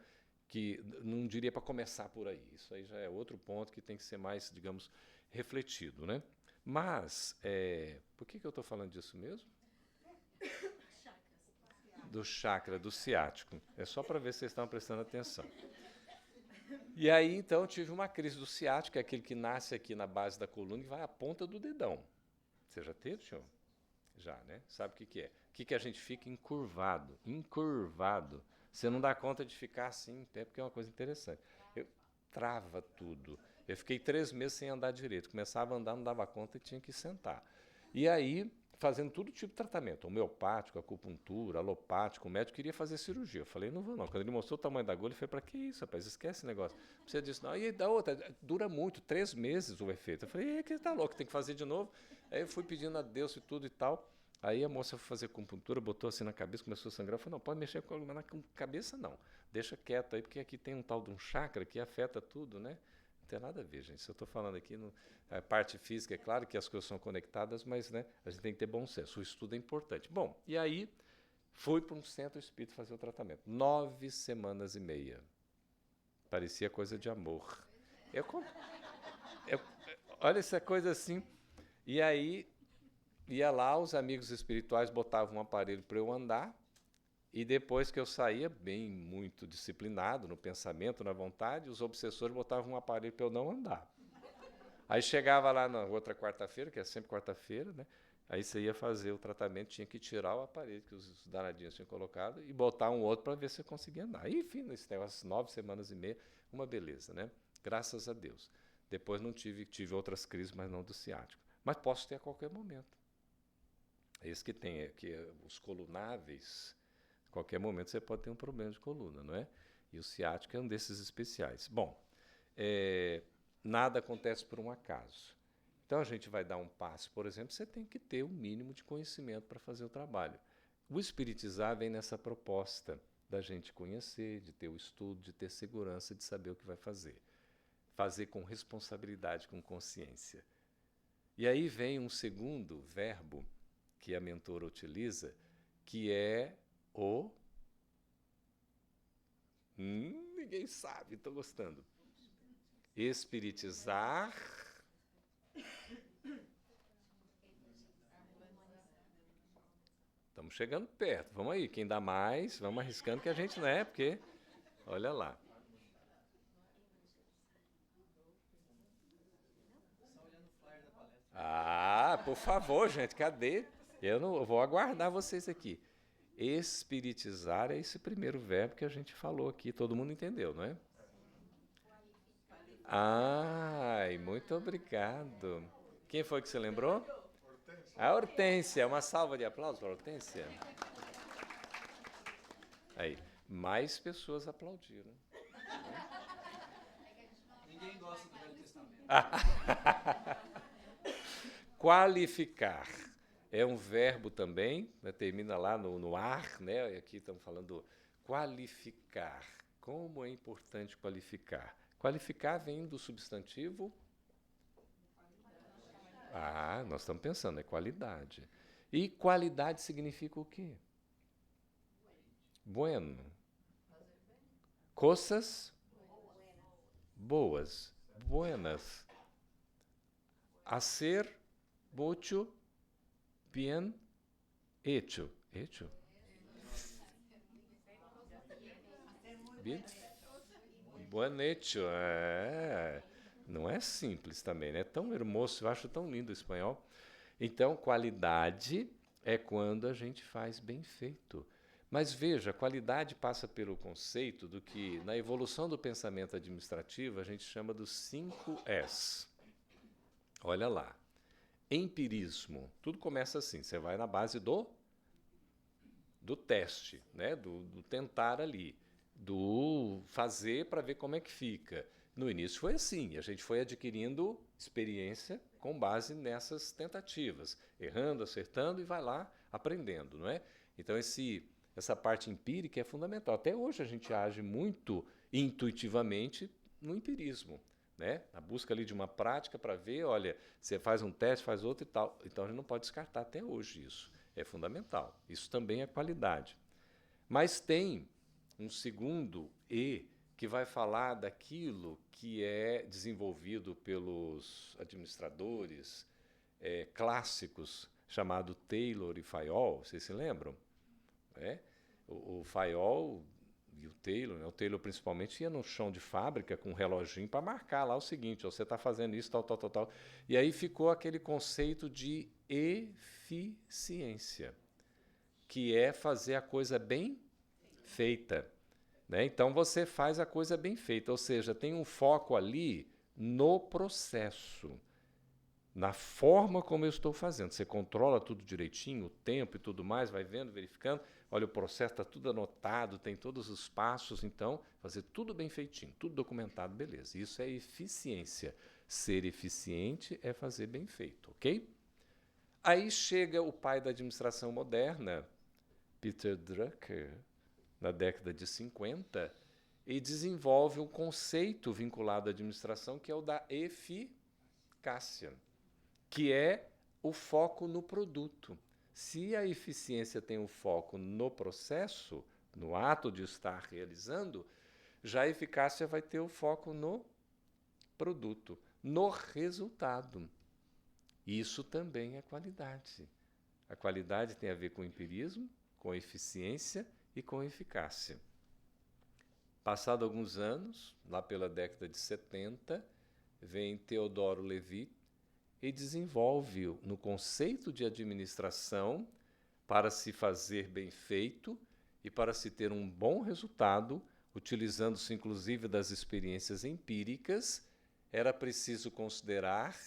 que não diria para começar por aí. Isso aí já é outro ponto que tem que ser mais, digamos, refletido, né? Mas, por que eu estou falando disso mesmo? Do chakra, do ciático. É só para ver se vocês estão prestando atenção. E aí, então, eu tive uma crise do ciático, que é aquele que nasce aqui na base da coluna e vai à ponta do dedão. Você já teve, senhor? Já, né? Sabe o que é? O que a gente fica encurvado? Encurvado. Você não dá conta de ficar assim em pé, porque é uma coisa interessante. Trava tudo. Eu fiquei 3 meses sem andar direito. Começava a andar, não dava conta e tinha que sentar. E aí, fazendo todo tipo de tratamento, homeopático, acupuntura, alopático, o médico queria fazer cirurgia. Eu falei, não vou não. Quando ele mostrou o tamanho da agulha, ele falou, para que isso, rapaz? Esquece esse negócio. Você disse, não, e da outra, dura muito, 3 meses o efeito. Eu falei, que tá louco, tem que fazer de novo. Aí eu fui pedindo a Deus e tudo e tal. Aí a moça foi fazer acupuntura, botou assim na cabeça, começou a sangrar. Eu falei, não, pode mexer com a cabeça não. Deixa quieto aí, porque aqui tem um tal de um chakra que afeta tudo, né? Não tem nada a ver, gente. Se eu estou falando aqui, a parte física, é claro que as coisas são conectadas, mas né, a gente tem que ter bom senso. O estudo é importante. Bom, e aí fui para um centro espírita fazer o tratamento. 9 semanas e meia. Parecia coisa de amor. Olha essa coisa assim. E aí ia lá, os amigos espirituais botavam um aparelho para eu andar, e depois que eu saía, bem muito disciplinado no pensamento, na vontade, os obsessores botavam um aparelho para eu não andar. Aí chegava lá na outra quarta-feira, que é sempre quarta-feira, né? Aí você ia fazer o tratamento, tinha que tirar o aparelho que os danadinhos tinham colocado e botar um outro para ver se você conseguia andar. E, enfim, nesse negócio, 9 semanas e meia, uma beleza, né? Graças a Deus. Depois não tive outras crises, mas não do ciático. Mas posso ter a qualquer momento. É isso que tem, os colunáveis, a qualquer momento você pode ter um problema de coluna, não é? E o ciático é um desses especiais. Bom, nada acontece por um acaso. Então a gente vai dar um passo, por exemplo, você tem que ter o mínimo de conhecimento para fazer o trabalho. O espiritizar vem nessa proposta da gente conhecer, de ter o estudo, de ter segurança, de saber o que vai fazer. Fazer com responsabilidade, com consciência. E aí vem um segundo verbo que a mentora utiliza, que é o... ninguém sabe, estou gostando. Espiritizar... Estamos chegando perto. Vamos aí, quem dá mais, vamos arriscando que a gente não é, porque... Olha lá. Ah, por favor, gente, cadê? Eu vou aguardar vocês aqui. Espiritizar é esse primeiro verbo que a gente falou aqui. Todo mundo entendeu, não é? Ai, muito obrigado. Quem foi que você lembrou? A Hortência. Uma salva de aplausos para a Hortência. Aí, mais pessoas aplaudiram. Ninguém gosta do Velho Testamento. Qualificar é um verbo também, né, termina lá no ar, né? Aqui estamos falando qualificar. Como é importante qualificar? Qualificar vem do substantivo... nós estamos pensando, é qualidade. E qualidade significa o quê? Bueno. Coisas boas, buenas. Hacer mucho bien hecho. Hecho? Bien. Buen hecho. Não é simples também, né? É tão hermoso, eu acho tão lindo o espanhol. Então, qualidade é quando a gente faz bem feito. Mas veja, qualidade passa pelo conceito do que, na evolução do pensamento administrativo, a gente chama dos 5 S. Olha lá. Empirismo. Tudo começa assim, você vai na base do teste, né? do tentar ali, do fazer para ver como é que fica. No início foi assim, a gente foi adquirindo experiência com base nessas tentativas, errando, acertando e vai lá aprendendo, não é? Então essa parte empírica é fundamental. Até hoje a gente age muito intuitivamente no empirismo, né? Na busca ali de uma prática para ver, olha, você faz um teste, faz outro e tal. Então a gente não pode descartar até hoje isso. É fundamental. Isso também é qualidade. Mas tem um segundo E que vai falar daquilo que é desenvolvido pelos administradores clássicos, chamado Taylor e Fayol. Vocês se lembram? O Fayol e o Taylor, né? O Taylor principalmente ia no chão de fábrica com um reloginho para marcar lá o seguinte: você está fazendo isso, tal, tal, tal, tal. E aí ficou aquele conceito de eficiência, que é fazer a coisa bem feita, né? Então você faz a coisa bem feita, ou seja, tem um foco ali no processo, na forma como eu estou fazendo. Você controla tudo direitinho, o tempo e tudo mais, vai vendo, verificando. Olha, o processo está tudo anotado, tem todos os passos, então, fazer tudo bem feitinho, tudo documentado, beleza. Isso é eficiência. Ser eficiente é fazer bem feito, ok? Aí chega o pai da administração moderna, Peter Drucker, na década de 50, e desenvolve um conceito vinculado à administração que é o da eficácia, que é o foco no produto. Se a eficiência tem um foco no processo, no ato de estar realizando, já a eficácia vai ter o foco no produto, no resultado. Isso também é qualidade. A qualidade tem a ver com empirismo, com eficiência e com eficácia. Passado alguns anos, lá pela década de 70, vem Teodoro Levi e desenvolve no conceito de administração para se fazer bem feito e para se ter um bom resultado, utilizando-se inclusive das experiências empíricas, era preciso considerar,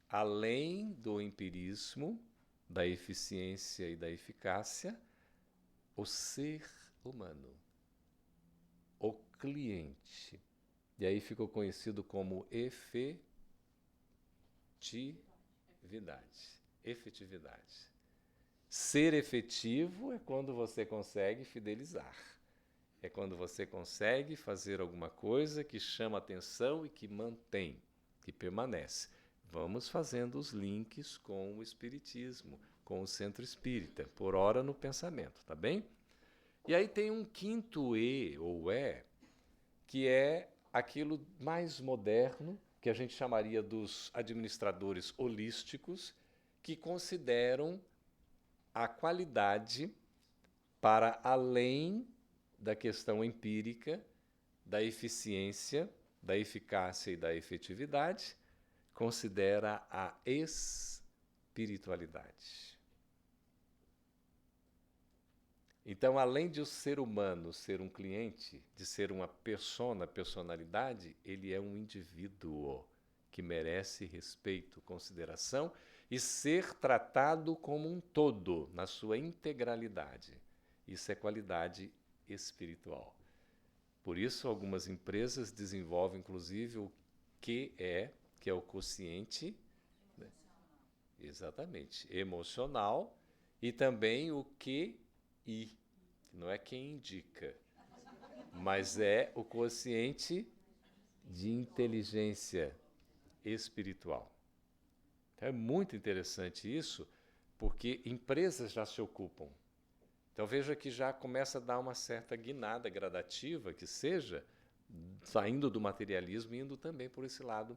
além do empirismo, da eficiência e da eficácia, o ser humano, o cliente. E aí ficou conhecido como efetividade. Ser efetivo é quando você consegue fidelizar. É quando você consegue fazer alguma coisa que chama atenção e que mantém, que permanece. Vamos fazendo os links com o Espiritismo, com o Centro Espírita, por hora no pensamento, tá bem? E aí tem um quinto E, ou E, que é aquilo mais moderno, que a gente chamaria dos administradores holísticos, que consideram a qualidade para além da questão empírica, da eficiência, da eficácia e da efetividade, considera a espiritualidade. Então, além de o ser humano ser um cliente, de ser uma personalidade, ele é um indivíduo que merece respeito, consideração e ser tratado como um todo, na sua integralidade. Isso é qualidade espiritual. Por isso, algumas empresas desenvolvem, inclusive, o QE, que é o quociente, né? Exatamente, emocional, e também o QI, que não é quem indica, mas é o quociente de inteligência espiritual. Então, é muito interessante isso, porque empresas já se ocupam. Então veja que já começa a dar uma certa guinada gradativa, que seja, saindo do materialismo e indo também por esse lado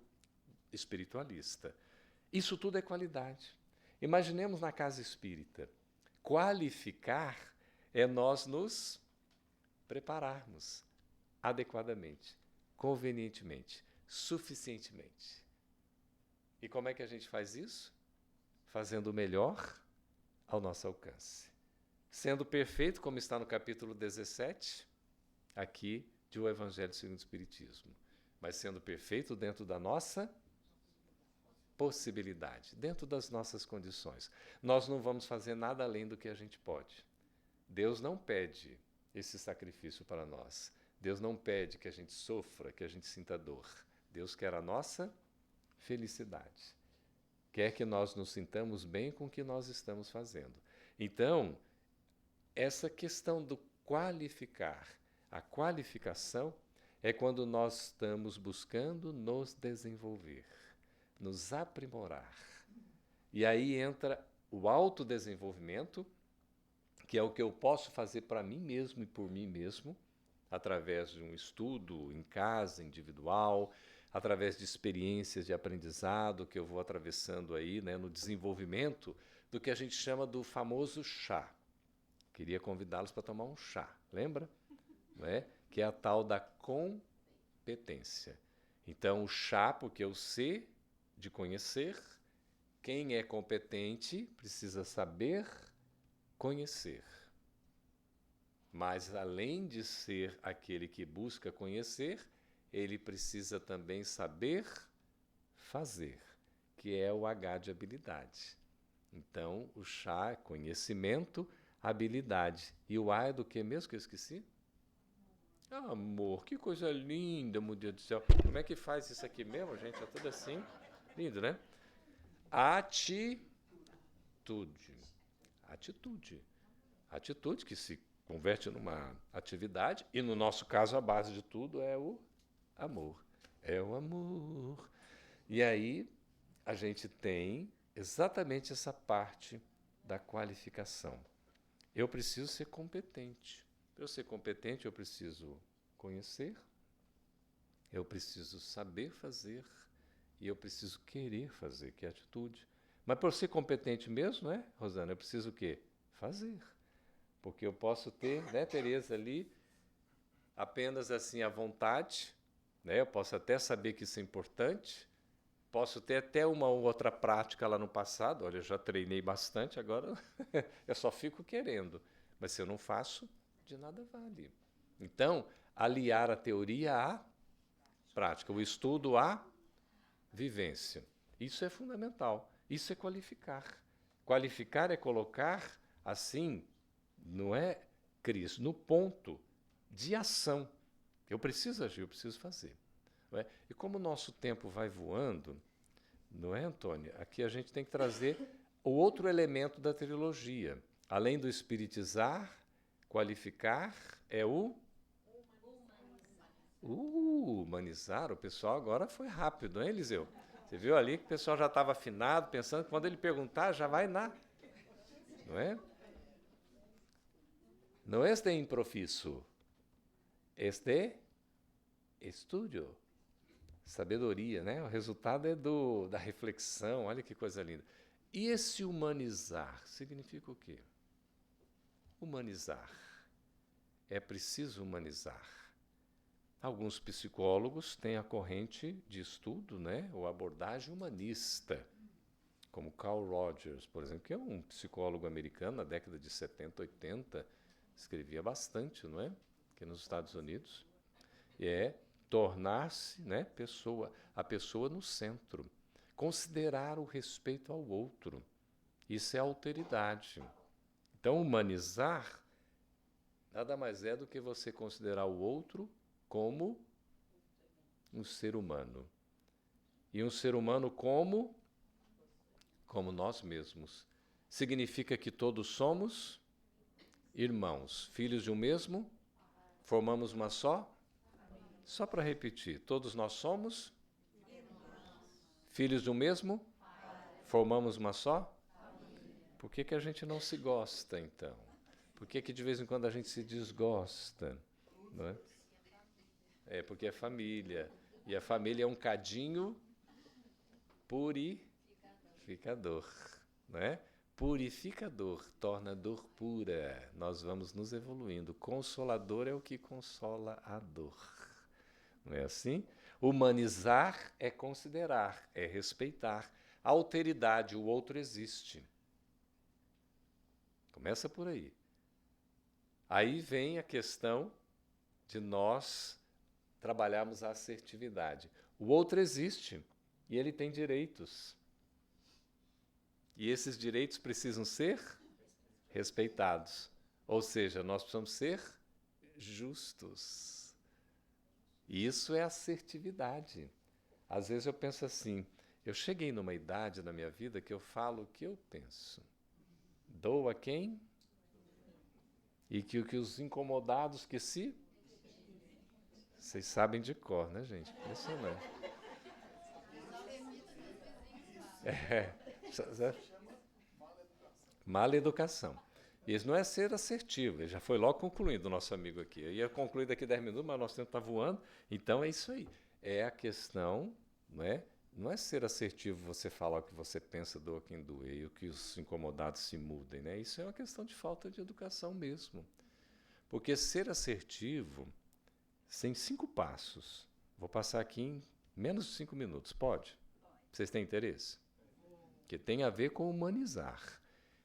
espiritualista. Isso tudo é qualidade. Imaginemos na casa espírita. Qualificar é nós nos prepararmos adequadamente, convenientemente, suficientemente. E como é que a gente faz isso? Fazendo o melhor ao nosso alcance. Sendo perfeito, como está no capítulo 17, aqui, de O Evangelho segundo o Espiritismo. Mas sendo perfeito dentro da nossa possibilidade, dentro das nossas condições. Nós não vamos fazer nada além do que a gente pode. Deus não pede esse sacrifício para nós. Deus não pede que a gente sofra, que a gente sinta dor. Deus quer a nossa felicidade. Quer que nós nos sintamos bem com o que nós estamos fazendo. Então, essa questão do qualificar, a qualificação é quando nós estamos buscando nos desenvolver, nos aprimorar. E aí entra o autodesenvolvimento, que é o que eu posso fazer para mim mesmo e por mim mesmo, através de um estudo em casa, individual, através de experiências de aprendizado que eu vou atravessando aí, né, no desenvolvimento do que a gente chama do famoso chá. Queria convidá-los para tomar um chá, lembra? Não é? Que é a tal da competência. Então, o chá, porque o C de conhecer, quem é competente precisa saber conhecer. Mas, além de ser aquele que busca conhecer, ele precisa também saber fazer, que é o H de habilidade. Então, o chá é conhecimento, habilidade. E o A é do que mesmo que eu esqueci? Amor, que coisa linda, meu Deus do céu. Como é que faz isso aqui mesmo, gente? É tudo assim. Lindo, né? Atitude. Atitude. Atitude que se converte numa atividade. E no nosso caso, a base de tudo é o amor. É o amor. E aí, a gente tem exatamente essa parte da qualificação. Eu preciso ser competente. Para eu ser competente, eu preciso conhecer, eu preciso saber fazer e eu preciso querer fazer, que é atitude. Mas para eu ser competente mesmo, né, Rosana, eu preciso o quê? Fazer. Porque eu posso ter, né, Tereza, ali, apenas assim a vontade, né, eu posso até saber que isso é importante, posso ter até uma ou outra prática lá no passado. Olha, eu já treinei bastante, agora eu só fico querendo. Mas se eu não faço, de nada vale. Então, aliar a teoria à prática, o estudo à vivência. Isso é fundamental. Isso é qualificar. Qualificar é colocar, assim, não é, Cris, no ponto de ação. Eu preciso agir, eu preciso fazer. Não é? E como o nosso tempo vai voando, não é, Antônia? Aqui a gente tem que trazer o outro elemento da trilogia. Além do espiritizar, qualificar, é o humanizar. O pessoal agora foi rápido, hein, Eliseu? Você viu ali que o pessoal já estava afinado, pensando que quando ele perguntar, já vai na... Não é? Não este improfisso, este estudio. Sabedoria, né? O resultado é da reflexão, olha que coisa linda. E esse humanizar significa o quê? Humanizar. É preciso humanizar. Alguns psicólogos têm a corrente de estudo, né? Ou abordagem humanista, como Carl Rogers, por exemplo, que é um psicólogo americano na década de 70, 80, escrevia bastante, não é? Aqui nos Estados Unidos. E é tornar-se, né, a pessoa no centro. Considerar o respeito ao outro. Isso é alteridade. Então, humanizar nada mais é do que você considerar o outro como um ser humano. E um ser humano como nós mesmos. Significa que todos somos irmãos, filhos de um mesmo, formamos uma só. Só para repetir, todos nós somos filhos de um mesmo, formamos uma só. Por que a gente não se gosta, então? Por que de vez em quando a gente se desgosta? Não é? É porque é família. E a família é um cadinho purificador. Não é? Purificador, torna a dor pura. Nós vamos nos evoluindo. Consolador é o que consola a dor. Não é assim? Humanizar é considerar, é respeitar. A alteridade, o outro existe. Começa por aí. Aí vem a questão de nós trabalharmos a assertividade. O outro existe e ele tem direitos. E esses direitos precisam ser respeitados. Ou seja, nós precisamos ser justos. E isso é assertividade. Às vezes eu penso assim, eu cheguei numa idade na minha vida que eu falo o que eu penso. Dou a quem? E que os incomodados que se... Vocês sabem de cor, né, gente? Impressionante. Mala educação. E isso não é ser assertivo, ele já foi logo concluindo, o nosso amigo aqui. Eu ia concluir daqui 10 minutos, mas o nosso tempo está voando. Então é isso aí. É a questão, não é? Não é ser assertivo você falar o que você pensa, doa quem doer, e o que os incomodados se mudem, né? Isso é uma questão de falta de educação mesmo. Porque ser assertivo, sem 5 passos, vou passar aqui em menos de 5 minutos, pode? Vocês têm interesse? Que tem a ver com humanizar.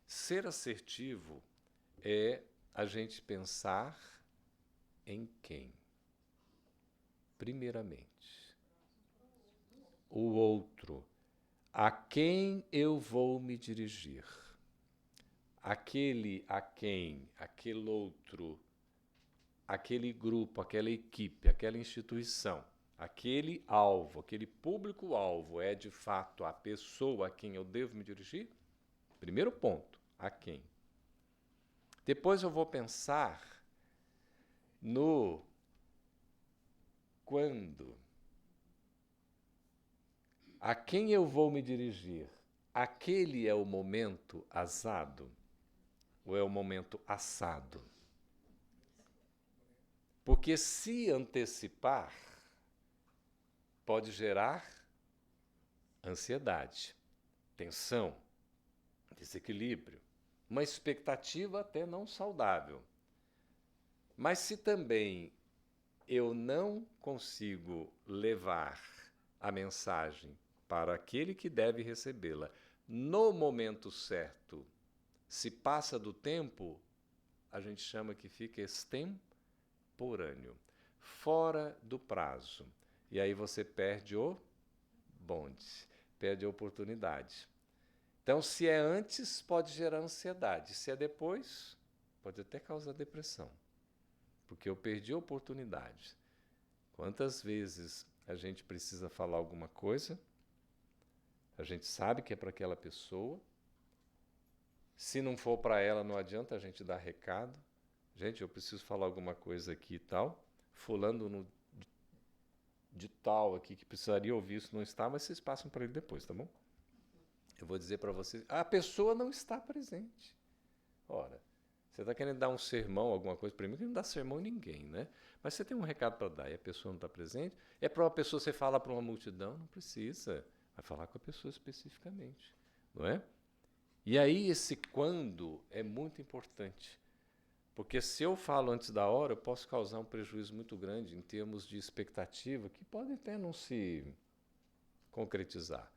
Ser assertivo é a gente pensar em quem? Primeiramente. O outro. A quem eu vou me dirigir? Aquele a quem, aquele outro, aquele grupo, aquela equipe, aquela instituição, aquele alvo, aquele público-alvo é de fato a pessoa a quem eu devo me dirigir? Primeiro ponto, a quem? Depois eu vou pensar no quando. A quem eu vou me dirigir? Aquele é o momento azado ou é o momento assado? Porque se antecipar pode gerar ansiedade, tensão, desequilíbrio, uma expectativa até não saudável. Mas se também eu não consigo levar a mensagem para aquele que deve recebê-la no momento certo, se passa do tempo, a gente chama que fica extemporâneo, fora do prazo. E aí você perde o bonde, perde a oportunidade. Então, se é antes, pode gerar ansiedade. Se é depois, pode até causar depressão, porque eu perdi a oportunidade. Quantas vezes a gente precisa falar alguma coisa, a gente sabe que é para aquela pessoa, se não for para ela, não adianta a gente dar recado. Gente, eu preciso falar alguma coisa aqui e tal, fulano de tal aqui que precisaria ouvir isso não está, mas vocês passam para ele depois, tá bom? Eu vou dizer para vocês, a pessoa não está presente. Ora, você está querendo dar um sermão, alguma coisa para mim, que não dá sermão em ninguém, né? Mas você tem um recado para dar e a pessoa não está presente, é para uma pessoa, você fala para uma multidão, não precisa, vai falar com a pessoa especificamente, não é? E aí esse quando é muito importante, porque se eu falo antes da hora, eu posso causar um prejuízo muito grande em termos de expectativa, que pode até não se concretizar.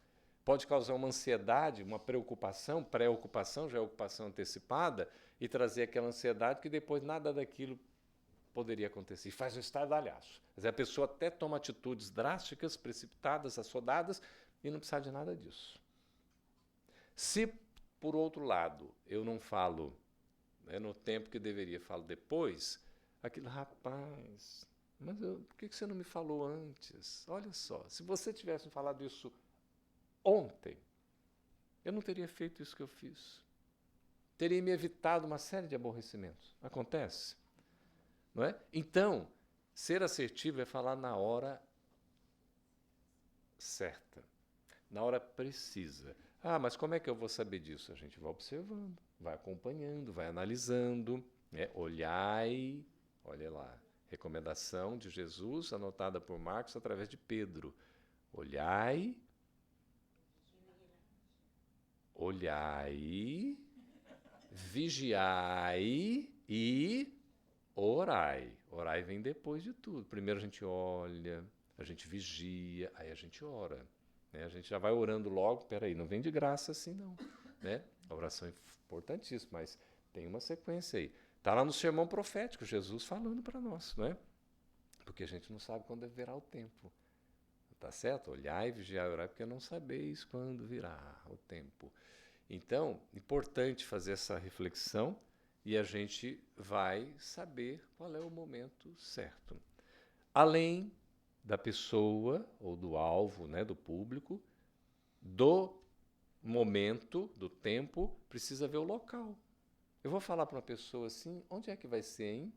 Pode causar uma ansiedade, uma preocupação, pré-ocupação, já é ocupação antecipada, e trazer aquela ansiedade que depois nada daquilo poderia acontecer. E faz um estardalhaço. Quer dizer, a pessoa até toma atitudes drásticas, precipitadas, assodadas, e não precisa de nada disso. Se, por outro lado, eu não falo no tempo que deveria, falo depois, aquilo, rapaz, mas por que você não me falou antes? Olha só, se você tivesse falado isso ontem, eu não teria feito isso que eu fiz. Teria me evitado uma série de aborrecimentos. Acontece? Não é? Então, ser assertivo é falar na hora certa, na hora precisa. Ah, mas como é que eu vou saber disso? A gente vai observando, vai acompanhando, vai analisando, né? Olhai, olha lá, recomendação de Jesus, anotada por Marcos através de Pedro. Olhai, vigiai e orai. Orai vem depois de tudo. Primeiro a gente olha, a gente vigia, aí a gente ora. Né? A gente já vai orando logo, peraí, não vem de graça assim não. Né? A oração é importantíssima, mas tem uma sequência aí. Está lá no sermão profético, Jesus falando para nós, não é? Porque a gente não sabe quando virá o tempo. Tá certo? Olhai, vigiai e orai, porque não sabeis quando virá o tempo. Então, importante fazer essa reflexão e a gente vai saber qual é o momento certo. Além da pessoa ou do alvo, né, do público, do momento, do tempo, precisa ver o local. Eu vou falar para uma pessoa assim, onde é que vai ser, hein?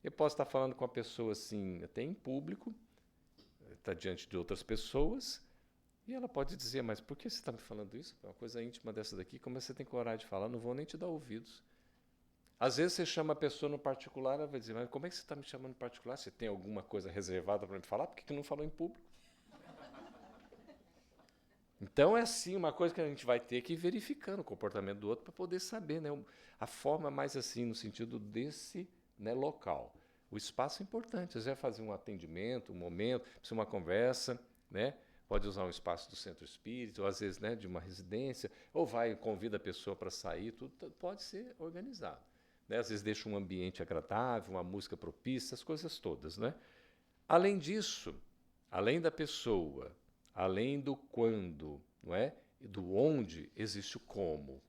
Eu posso estar falando com a pessoa assim, até em público, está diante de outras pessoas, e ela pode dizer, mas por que você está me falando isso? É uma coisa íntima dessa daqui, como você tem coragem de falar? Não vou nem te dar ouvidos. Às vezes você chama a pessoa no particular, ela vai dizer, mas como é que você está me chamando no particular? Você tem alguma coisa reservada para me falar? Por que não falou em público? Então é assim, uma coisa que a gente vai ter que ir verificando o comportamento do outro para poder saber, né? A forma mais assim, no sentido desse, né, local. O espaço é importante, você vai fazer um atendimento, um momento, precisa uma conversa, né? Pode usar um espaço do centro espírita, ou às vezes, né, de uma residência, ou vai convida a pessoa para sair, tudo pode ser organizado. Né? Às vezes deixa um ambiente agradável, uma música propícia, as coisas todas. Né? Além disso, além da pessoa, além do quando, não é? E do onde, existe o como.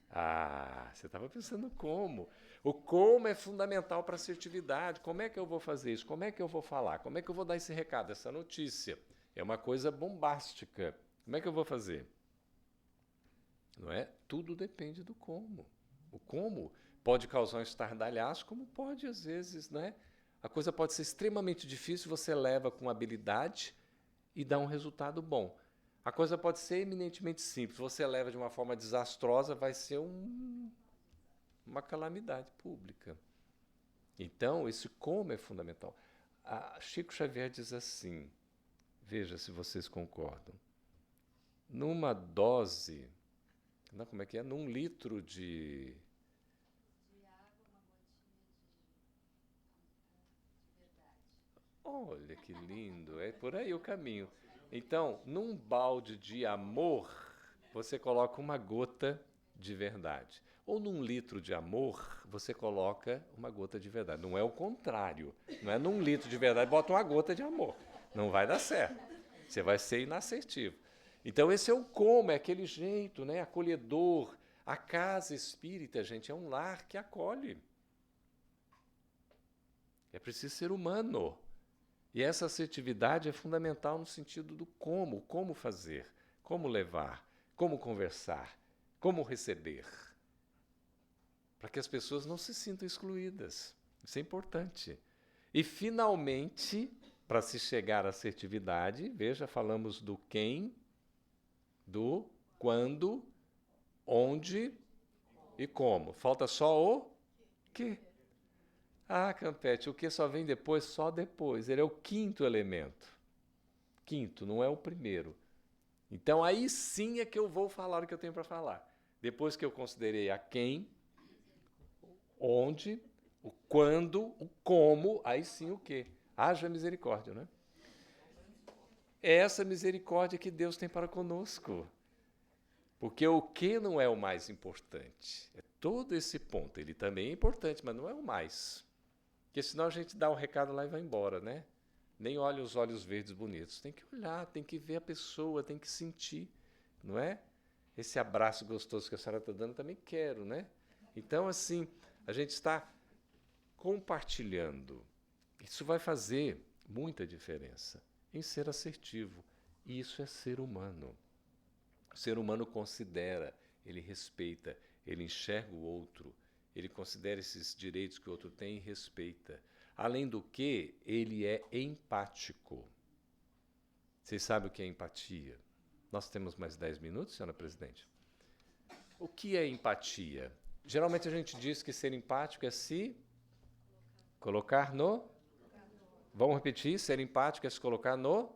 Ah, você estava pensando como. O como é fundamental para a assertividade. Como é que eu vou fazer isso? Como é que eu vou falar? Como é que eu vou dar esse recado, essa notícia? É uma coisa bombástica. Como é que eu vou fazer? Não é? Tudo depende do como. O como pode causar um estardalhaço, como pode às vezes, né? A coisa pode ser extremamente difícil, você leva com habilidade e dá um resultado bom. A coisa pode ser eminentemente simples, você leva de uma forma desastrosa, vai ser uma calamidade pública. Então, esse como é fundamental. Chico Xavier diz assim, veja se vocês concordam, numa dose, não, como é que é? Num litro de água, uma gotinha de verdade. Olha que lindo, é por aí o caminho. Então, num balde de amor, você coloca uma gota de verdade. Ou num litro de amor, você coloca uma gota de verdade. Não é o contrário. Não é num litro de verdade, bota uma gota de amor. Não vai dar certo. Você vai ser inassertivo. Então, esse é o como, é aquele jeito, né? Acolhedor. A casa espírita, gente, é um lar que acolhe. É preciso ser humano. E essa assertividade é fundamental no sentido do como fazer, como levar, como conversar, como receber. Para que as pessoas não se sintam excluídas. Isso é importante. E, finalmente, para se chegar à assertividade, veja, falamos do quem, do quando, onde e como. Falta só o que. Ah, Campete, o que só vem depois? Só depois. Ele é o quinto elemento. Quinto, não é o primeiro. Então, aí sim é que eu vou falar o que eu tenho para falar. Depois que eu considerei a quem, onde, o quando, o como, aí sim o que. Haja misericórdia, né? É essa misericórdia que Deus tem para conosco. Porque o que não é o mais importante. É todo esse ponto. Ele também é importante, mas não é o mais. Porque senão a gente dá o recado lá e vai embora, né? Nem olha os olhos verdes bonitos. Tem que olhar, tem que ver a pessoa, tem que sentir, não é? Esse abraço gostoso que a senhora está dando, também quero, né? Então, assim, a gente está compartilhando. Isso vai fazer muita diferença em ser assertivo. E isso é ser humano. O ser humano considera, ele respeita, ele enxerga o outro, ele considera esses direitos que o outro tem e respeita. Além do que, ele é empático. Vocês sabem o que é empatia? Nós temos mais 10 minutos, senhora presidente? O que é empatia? Geralmente a gente diz que ser empático é se colocar no... Vamos repetir? Ser empático é se colocar no...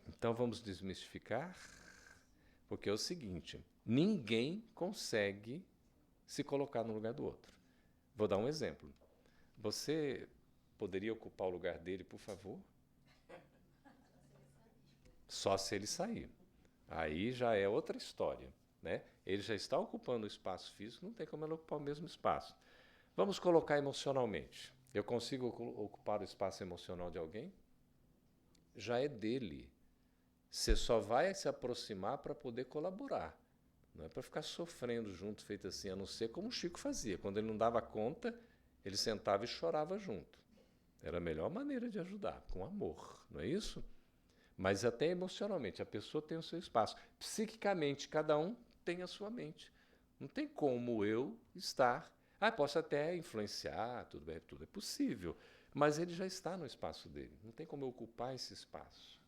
Então vamos desmistificar, porque é o seguinte, ninguém consegue se colocar no lugar do outro. Vou dar um exemplo. Você poderia ocupar o lugar dele, por favor? Só se ele sair. Aí já é outra história, né? Ele já está ocupando o espaço físico, não tem como ele ocupar o mesmo espaço. Vamos colocar emocionalmente. Eu consigo ocupar o espaço emocional de alguém? Já é dele. Você só vai se aproximar para poder colaborar. Não é para ficar sofrendo junto, feito assim, a não ser como o Chico fazia. Quando ele não dava conta, ele sentava e chorava junto. Era a melhor maneira de ajudar, com amor, não é isso? Mas até emocionalmente, a pessoa tem o seu espaço. Psiquicamente, cada um tem a sua mente. Não tem como eu estar... posso até influenciar, tudo é possível, mas ele já está no espaço dele. Não tem como eu ocupar esse espaço.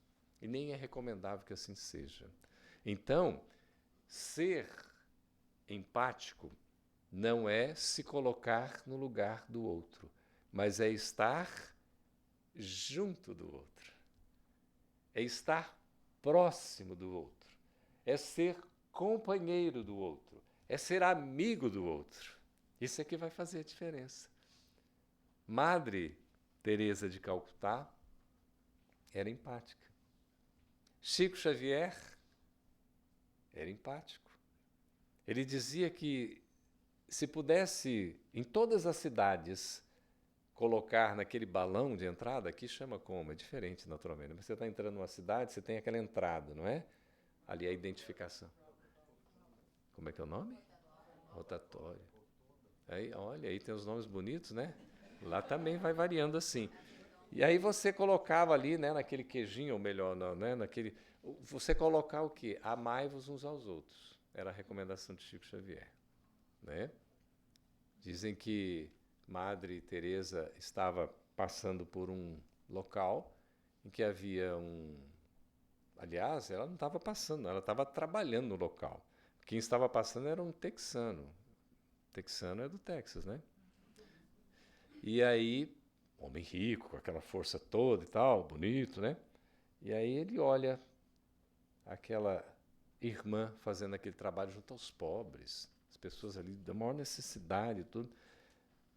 E nem é recomendável que assim seja. Então, ser empático não é se colocar no lugar do outro, mas é estar junto do outro. É estar próximo do outro. É ser companheiro do outro. É ser amigo do outro. Isso é que vai fazer a diferença. Madre Teresa de Calcutá era empática. Chico Xavier era empático. Ele dizia que se pudesse, em todas as cidades, colocar naquele balão de entrada, aqui chama como? É diferente, naturalmente. Você está entrando numa cidade, você tem aquela entrada, não é? Ali a identificação. Como é que é o nome? Rotatório. Aí, olha, aí tem os nomes bonitos, né? Lá também vai variando assim. E aí você colocava ali, né, naquele queijinho, ou melhor, não, né, naquele... Você colocar o quê? Amai-vos uns aos outros. Era a recomendação de Chico Xavier, né? Dizem que Madre Teresa estava passando por um local em que havia um... Aliás, ela não estava passando, ela estava trabalhando no local. Quem estava passando era um texano. Texano é do Texas, né? E aí, homem rico, com aquela força toda e tal, bonito, né? E aí ele olha aquela irmã fazendo aquele trabalho junto aos pobres, as pessoas ali da maior necessidade e tudo.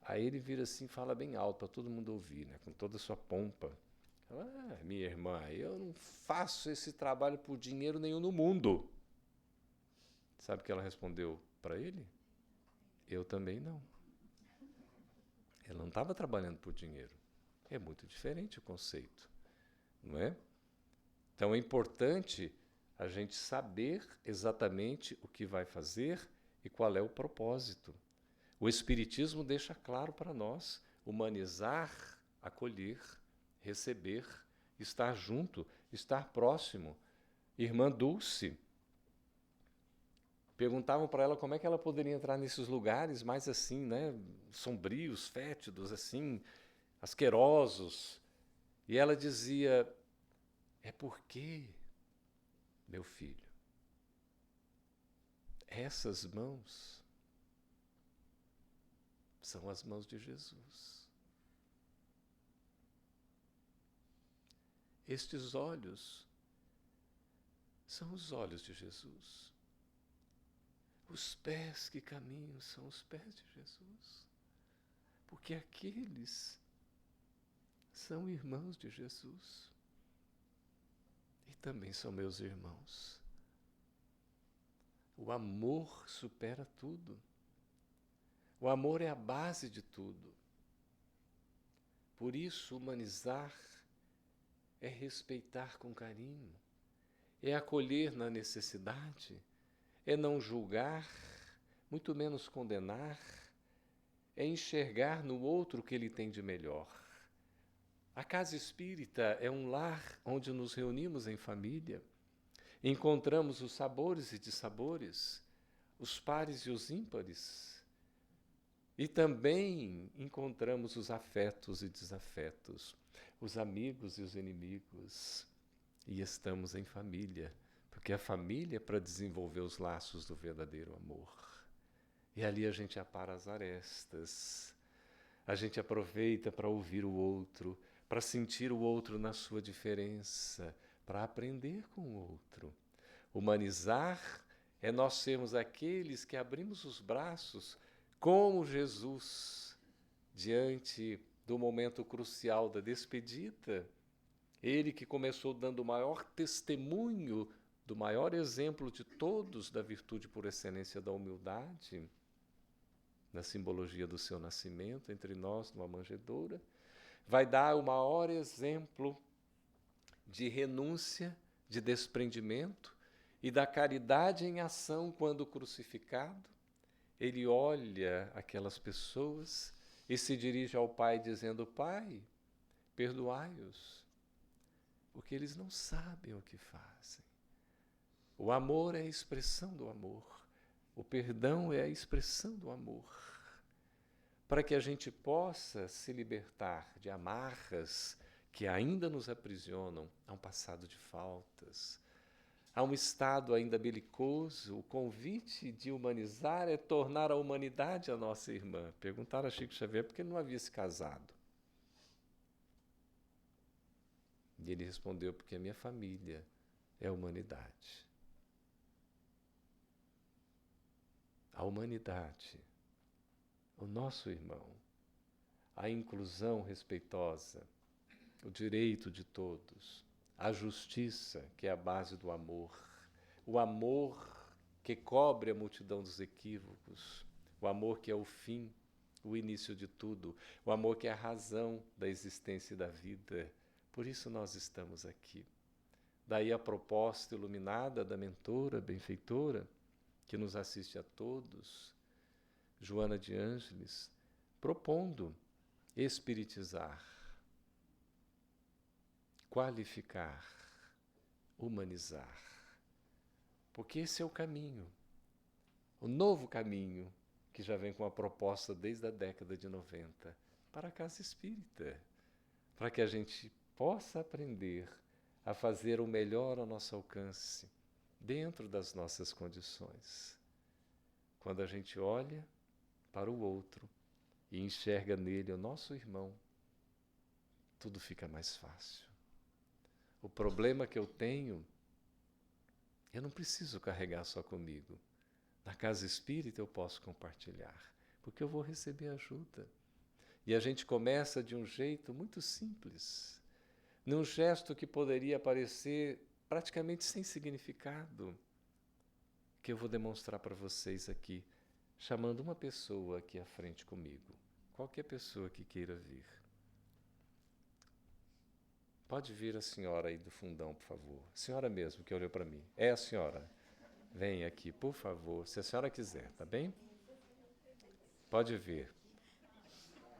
Aí ele vira assim e fala bem alto para todo mundo ouvir, né? Com toda a sua pompa. Minha irmã, eu não faço esse trabalho por dinheiro nenhum no mundo. Sabe o que ela respondeu para ele? Eu também não. Ela não estava trabalhando por dinheiro. É muito diferente o conceito, não é? Então é importante a gente saber exatamente o que vai fazer e qual é o propósito. O Espiritismo deixa claro para nós: humanizar, acolher, receber, estar junto, estar próximo. Irmã Dulce, perguntavam para ela como é que ela poderia entrar nesses lugares mais assim, né, sombrios, fétidos, assim, asquerosos. E ela dizia: é porque, meu filho, essas mãos são as mãos de Jesus. Estes olhos são os olhos de Jesus. Os pés que caminham são os pés de Jesus. Porque aqueles são irmãos de Jesus. E também são meus irmãos. O amor supera tudo. O amor é a base de tudo. Por isso, humanizar é respeitar com carinho, é acolher na necessidade, é não julgar, muito menos condenar, é enxergar no outro o que ele tem de melhor. A casa espírita é um lar onde nos reunimos em família, encontramos os sabores e dissabores, os pares e os ímpares, e também encontramos os afetos e desafetos, os amigos e os inimigos, e estamos em família, porque a família é para desenvolver os laços do verdadeiro amor. E ali a gente apara as arestas, a gente aproveita para ouvir o outro, para sentir o outro na sua diferença, para aprender com o outro. Humanizar é nós sermos aqueles que abrimos os braços como Jesus, diante do momento crucial da despedida. Ele que começou dando o maior testemunho, do maior exemplo de todos da virtude por excelência da humildade, na simbologia do seu nascimento entre nós numa manjedoura, vai dar o maior exemplo de renúncia, de desprendimento e da caridade em ação quando crucificado. Ele olha aquelas pessoas e se dirige ao Pai dizendo: Pai, perdoai-os, porque eles não sabem o que fazem. O amor é a expressão do amor. O perdão é a expressão do amor. Para que a gente possa se libertar de amarras que ainda nos aprisionam a um passado de faltas, a um estado ainda belicoso. O convite de humanizar é tornar a humanidade a nossa irmã. Perguntaram a Chico Xavier por que ele não havia se casado. E ele respondeu: porque a minha família é a humanidade. A humanidade, o nosso irmão, a inclusão respeitosa, o direito de todos, a justiça, que é a base do amor, o amor que cobre a multidão dos equívocos, o amor que é o fim, o início de tudo, o amor que é a razão da existência e da vida. Por isso nós estamos aqui. Daí a proposta iluminada da mentora, benfeitora, que nos assiste a todos, Joana de Ângeles, propondo espiritizar, qualificar, humanizar. Porque esse é o caminho, o novo caminho, que já vem com a proposta desde a década de 90, para a casa espírita, para que a gente possa aprender a fazer o melhor ao nosso alcance, dentro das nossas condições. Quando a gente olha para o outro e enxerga nele o nosso irmão, tudo fica mais fácil. O problema que eu tenho, eu não preciso carregar só comigo. Na casa espírita eu posso compartilhar, porque eu vou receber ajuda. E a gente começa de um jeito muito simples. num gesto que poderia parecer praticamente sem significado, que eu vou demonstrar para vocês aqui, chamando uma pessoa aqui à frente comigo. Qualquer pessoa que queira vir. Pode vir a senhora aí do fundão, por favor. A senhora mesmo que olhou para mim. É a senhora. Vem aqui, por favor, se a senhora quiser, tá bem? Pode vir.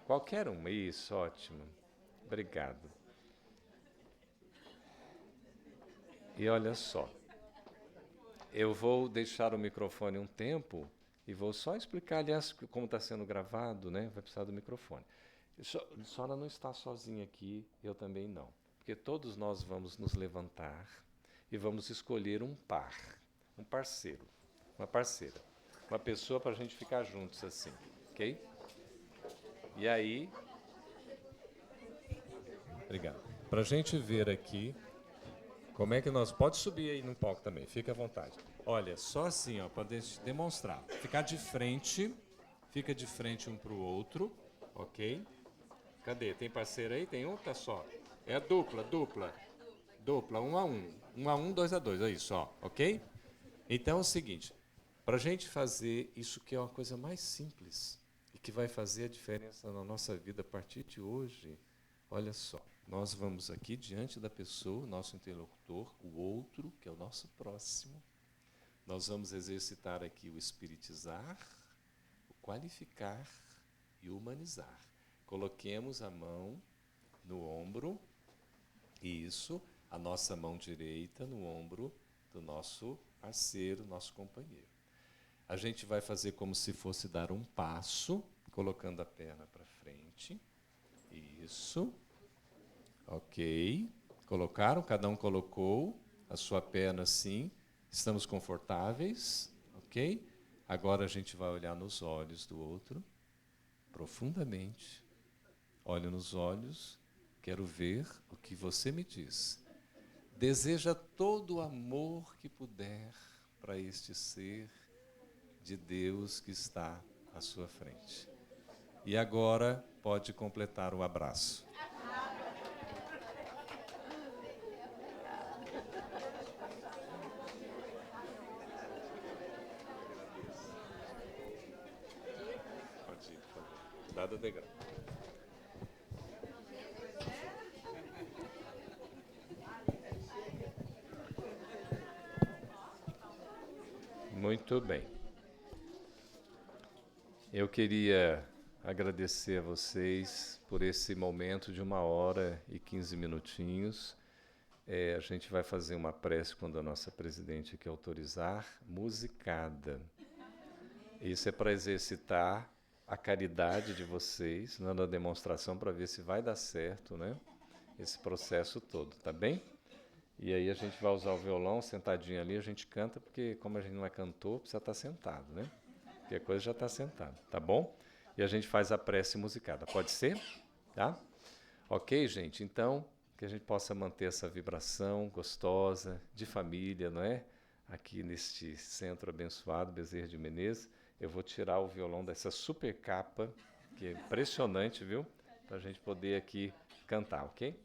Qualquer uma. Isso, ótimo. Obrigado. E olha só, eu vou deixar o microfone um tempo e vou só explicar, aliás, como está sendo gravado, né? Vai precisar do microfone. A senhora não está sozinha aqui, eu também não. Porque todos nós vamos nos levantar e vamos escolher um par, um parceiro, uma parceira, uma pessoa para a gente ficar juntos assim, ok? E aí... Obrigado. Para a gente ver aqui... Como é que nós... Pode subir aí no palco também, fica à vontade. Olha, só assim, ó, para demonstrar. Ficar de frente, fica de frente um para o outro, ok? Cadê? Tem parceiro aí? Tem um? Tá só. É a dupla, dupla. Dupla, 1 a 1. 1 a 1, 2 a 2, é isso, ó, ok? Então é o seguinte, para a gente fazer isso que é uma coisa mais simples e que vai fazer a diferença na nossa vida a partir de hoje, olha só. Nós vamos aqui diante da pessoa, nosso interlocutor, o outro, que é o nosso próximo. Nós vamos exercitar aqui o espiritizar, o qualificar e o humanizar. Coloquemos a mão no ombro, isso, a nossa mão direita no ombro do nosso parceiro, nosso companheiro. A gente vai fazer como se fosse dar um passo, colocando a perna para frente, isso. Ok, colocaram, cada um colocou a sua perna assim, estamos confortáveis, ok? Agora a gente vai olhar nos olhos do outro, profundamente, olho nos olhos, quero ver o que você me diz. Deseja todo o amor que puder para este ser de Deus que está à sua frente. E agora pode completar o abraço. Dada degrau. Muito bem. Eu queria agradecer a vocês por esse momento de 1h15 minutinhos. A gente vai fazer uma prece quando a nossa presidente aqui autorizar, musicada. Isso é para exercitar a caridade de vocês, na demonstração, para ver se vai dar certo, né? Esse processo todo, tá bem? E aí a gente vai usar o violão sentadinho ali, a gente canta, porque como a gente não é cantor, precisa estar sentado, né? Porque a coisa já está sentada, tá bom? E a gente faz a prece musicada, pode ser? Tá? Ok, gente? Então, que a gente possa manter essa vibração gostosa, de família, não é? Aqui neste centro abençoado, Bezerra de Menezes. Eu vou tirar o violão dessa super capa, que é impressionante, viu? Para a gente poder aqui cantar, ok?